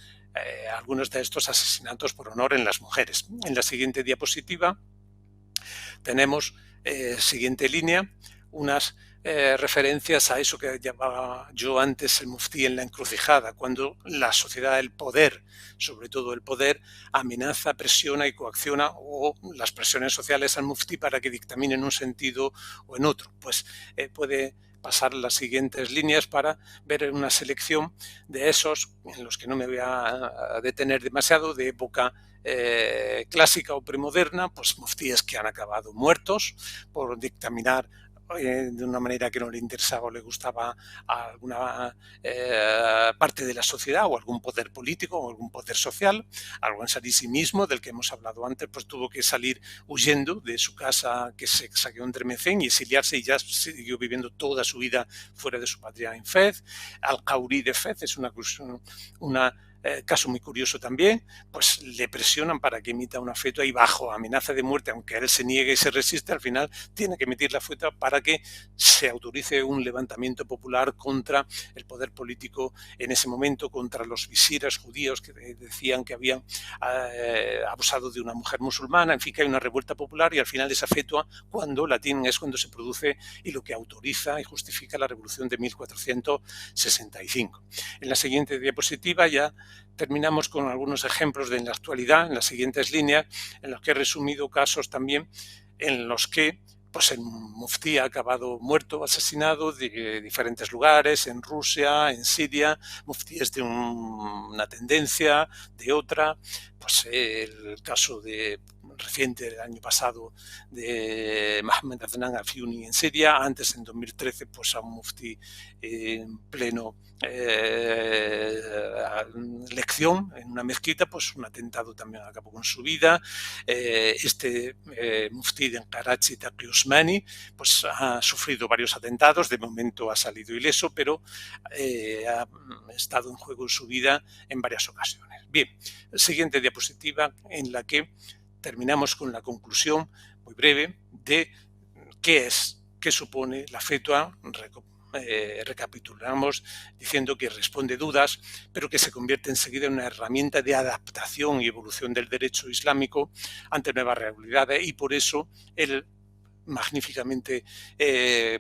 algunos de estos asesinatos por honor en las mujeres. En la siguiente diapositiva tenemos, siguiente línea, unas referencias a eso que llamaba yo antes el muftí en la encrucijada, cuando la sociedad, el poder, sobre todo el poder, amenaza, presiona y coacciona, o las presiones sociales al muftí para que dictamine en un sentido o en otro. Pues puede pasar las siguientes líneas para ver una selección de esos, en los que no me voy a detener demasiado, de época clásica o premoderna, pues muftíes que han acabado muertos por dictaminar de una manera que no le interesaba o le gustaba a alguna parte de la sociedad o algún poder político o algún poder social. Al-Ansari mismo, del que hemos hablado antes, pues tuvo que salir huyendo de su casa que se saqueó en Tremecén y exiliarse, y ya siguió viviendo toda su vida fuera de su patria en Fez. Al-Khoury de Fez es una caso muy curioso también, pues le presionan para que emita una fetua y bajo amenaza de muerte, aunque él se niegue y se resiste, al final tiene que emitir la fetua para que se autorice un levantamiento popular contra el poder político en ese momento, contra los visires judíos que decían que habían abusado de una mujer musulmana. En fin, que hay una revuelta popular y al final esa fetua, cuando la tienen, es cuando se produce y lo que autoriza y justifica la revolución de 1465. En la siguiente diapositiva ya terminamos con algunos ejemplos de en la actualidad, en las siguientes líneas, en los que he resumido casos también en los que pues el muftí ha acabado muerto, asesinado de diferentes lugares, en Rusia, en Siria, muftíes de una tendencia, de otra, pues el caso de reciente del año pasado de Mohammed Adnan Afyouni en Siria, antes en 2013 pues a un muftí en pleno lección en una mezquita, pues un atentado también acabó con su vida. Muftí de Karachi, Taqi Usmani, pues ha sufrido varios atentados, de momento ha salido ileso, pero ha estado en juego su vida en varias ocasiones. Bien, siguiente diapositiva en la que terminamos con la conclusión muy breve de qué supone la fetua. Recapitulamos diciendo que responde dudas, pero que se convierte enseguida en una herramienta de adaptación y evolución del derecho islámico ante nuevas realidades, y por eso el magníficamente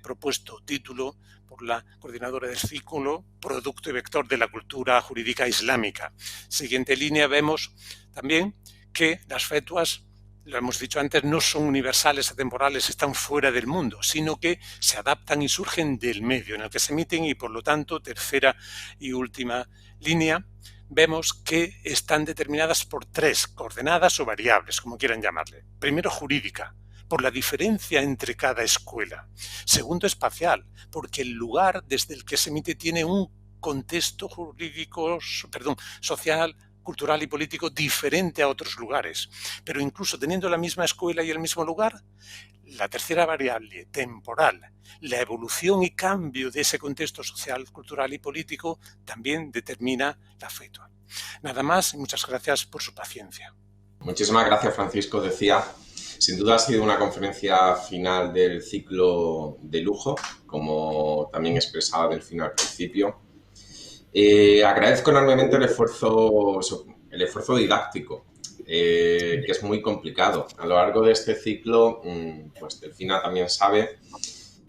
propuesto título por la coordinadora del ciclo, Producto y Vector de la Cultura Jurídica Islámica. Siguiente línea, vemos también que las fetuas, lo hemos dicho antes, no son universales, atemporales, están fuera del mundo, sino que se adaptan y surgen del medio en el que se emiten y, por lo tanto, tercera y última línea, vemos que están determinadas por tres coordenadas o variables, como quieran llamarle. Primero, jurídica, por la diferencia entre cada escuela. Segundo, espacial, porque el lugar desde el que se emite tiene un contexto jurídico, social, cultural y político diferente a otros lugares. Pero incluso teniendo la misma escuela y el mismo lugar, la tercera variable, temporal, la evolución y cambio de ese contexto social, cultural y político también determina la fetua. Nada más y muchas gracias por su paciencia. Muchísimas gracias, Francisco. Decía, sin duda ha sido una conferencia final del ciclo de lujo, como también expresaba Delfín al principio. Agradezco enormemente el esfuerzo didáctico, que es muy complicado. A lo largo de este ciclo, pues Delfina también sabe,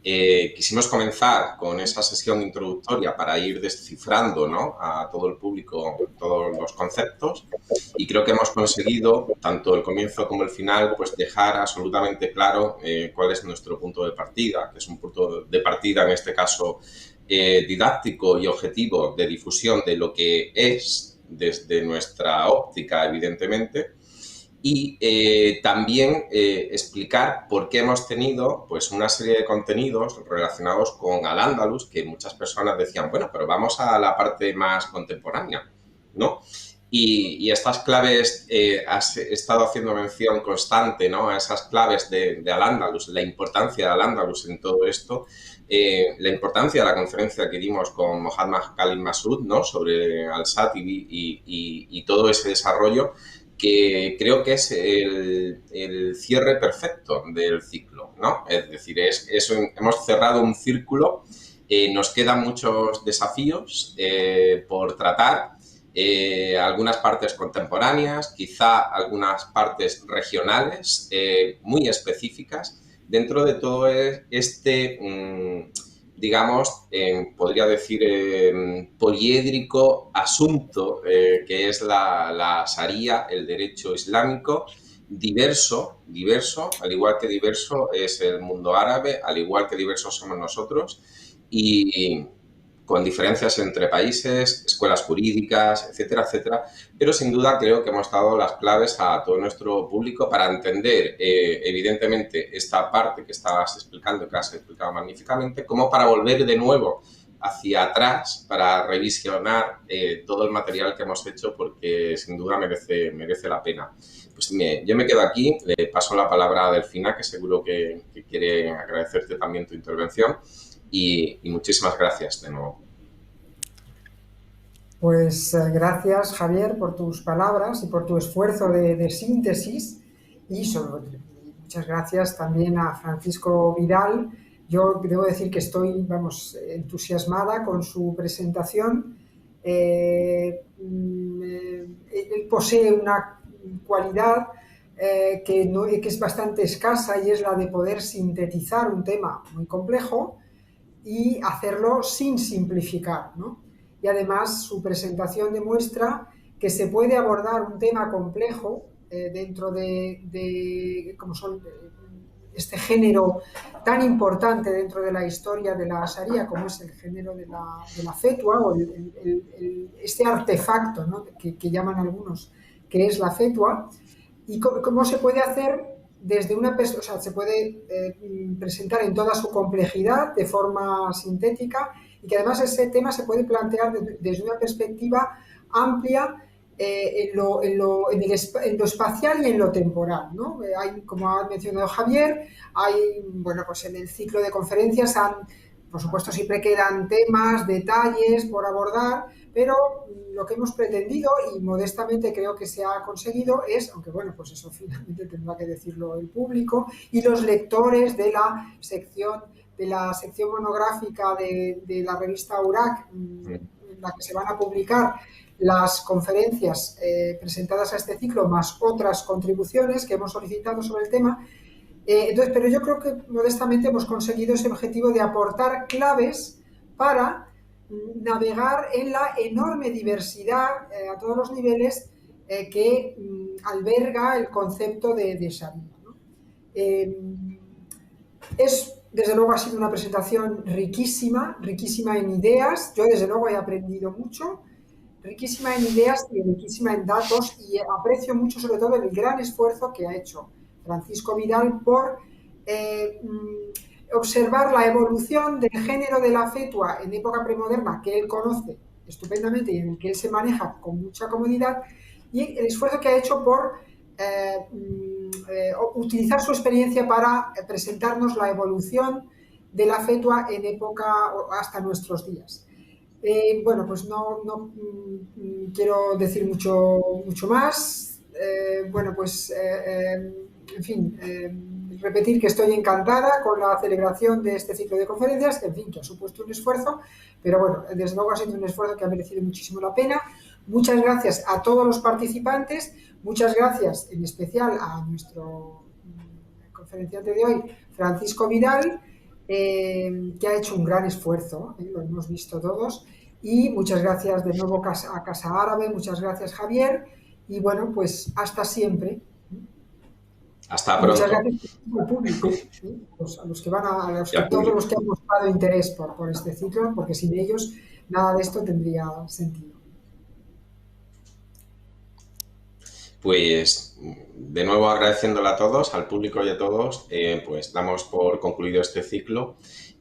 quisimos comenzar con esa sesión introductoria para ir descifrando, ¿no?, a todo el público todos los conceptos, y creo que hemos conseguido, tanto el comienzo como el final, pues dejar absolutamente claro cuál es nuestro punto de partida, que es un punto de partida en este caso didáctico y objetivo de difusión de lo que es desde nuestra óptica, evidentemente, y también explicar por qué hemos tenido pues una serie de contenidos relacionados con Al-Ándalus, que muchas personas decían, bueno, pero vamos a la parte más contemporánea, ¿no? Y estas claves, has estado haciendo mención constante, ¿no?, a esas claves de Al-Ándalus, la importancia de Al-Ándalus en todo esto, la importancia de la conferencia que dimos con Mohammad Khalid Massoud, ¿no?, sobre Al-Shatibi y todo ese desarrollo, que creo que es el cierre perfecto del ciclo, ¿no? Es decir, hemos cerrado un círculo, nos quedan muchos desafíos por tratar, algunas partes contemporáneas, quizá algunas partes regionales muy específicas. Dentro de todo este, digamos, podría decir, poliédrico asunto que es la Sharia, el derecho islámico, diverso, al igual que diverso es el mundo árabe, al igual que diversos somos nosotros, y con diferencias entre países, escuelas jurídicas, etcétera, etcétera, pero sin duda creo que hemos dado las claves a todo nuestro público para entender, evidentemente, esta parte que estabas explicando, que has explicado magníficamente, como para volver de nuevo hacia atrás, para revisionar todo el material que hemos hecho, porque sin duda merece la pena. Pues yo me quedo aquí, le paso la palabra a Delfina, que seguro que quiere agradecerte también tu intervención. Y muchísimas gracias de nuevo. Pues gracias, Javier, por tus palabras y por tu esfuerzo de síntesis y muchas gracias también a Francisco Vidal. Yo debo decir que estoy, vamos, entusiasmada con su presentación. Él posee una cualidad que es bastante escasa y es la de poder sintetizar un tema muy complejo y hacerlo sin simplificar, ¿no? Y además su presentación demuestra que se puede abordar un tema complejo dentro de como son este género tan importante dentro de la historia de la Sharia como es el género de la fetua o este artefacto, ¿no? que llaman algunos que es la fetua, y cómo se puede hacer desde una perspectiva, o sea, se puede presentar en toda su complejidad de forma sintética y que además ese tema se puede plantear desde una perspectiva amplia en lo espacial y en lo temporal, ¿no? Hay, como ha mencionado Javier, hay, bueno, pues en el ciclo de conferencias por supuesto siempre quedan temas, detalles por abordar, pero lo que hemos pretendido y modestamente creo que se ha conseguido es, aunque bueno, pues eso finalmente tendrá que decirlo el público y los lectores de la sección monográfica de la revista URAC, en la que se van a publicar las conferencias presentadas a este ciclo, más otras contribuciones que hemos solicitado sobre el tema. Entonces, pero yo creo que modestamente hemos conseguido ese objetivo de aportar claves para navegar en la enorme diversidad a todos los niveles que alberga el concepto de Sharia, ¿no? Desde luego ha sido una presentación riquísima, riquísima en ideas. Yo desde luego he aprendido mucho, riquísima en ideas y riquísima en datos, y aprecio mucho sobre todo el gran esfuerzo que ha hecho Francisco Vidal por observar la evolución del género de la fetua en época premoderna, que él conoce estupendamente y en el que él se maneja con mucha comodidad, y el esfuerzo que ha hecho por utilizar su experiencia para presentarnos la evolución de la fetua en época hasta nuestros días. Bueno, pues no quiero decir mucho más. Bueno, pues en fin, repetir que estoy encantada con la celebración de este ciclo de conferencias, que en fin, que ha supuesto un esfuerzo, pero bueno, desde luego ha sido un esfuerzo que ha merecido muchísimo la pena. Muchas gracias a todos los participantes, muchas gracias en especial a nuestro conferenciante de hoy, Francisco Vidal, que ha hecho un gran esfuerzo, lo hemos visto todos, y muchas gracias de nuevo a Casa Árabe, muchas gracias Javier, y bueno, pues hasta siempre. Hasta pronto. Muchas gracias al público, ¿sí? A los que todos los que han mostrado interés por este ciclo, porque sin ellos nada de esto tendría sentido. Pues de nuevo agradeciéndole a todos, al público y a todos, pues damos por concluido este ciclo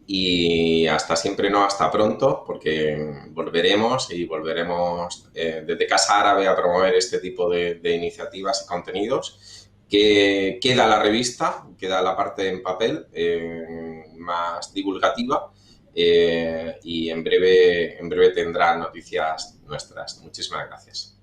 y hasta siempre, no hasta pronto, porque volveremos desde Casa Árabe a promover este tipo de iniciativas y contenidos. Que queda la revista, queda la parte en papel más divulgativa y en breve tendrá noticias nuestras. Muchísimas gracias.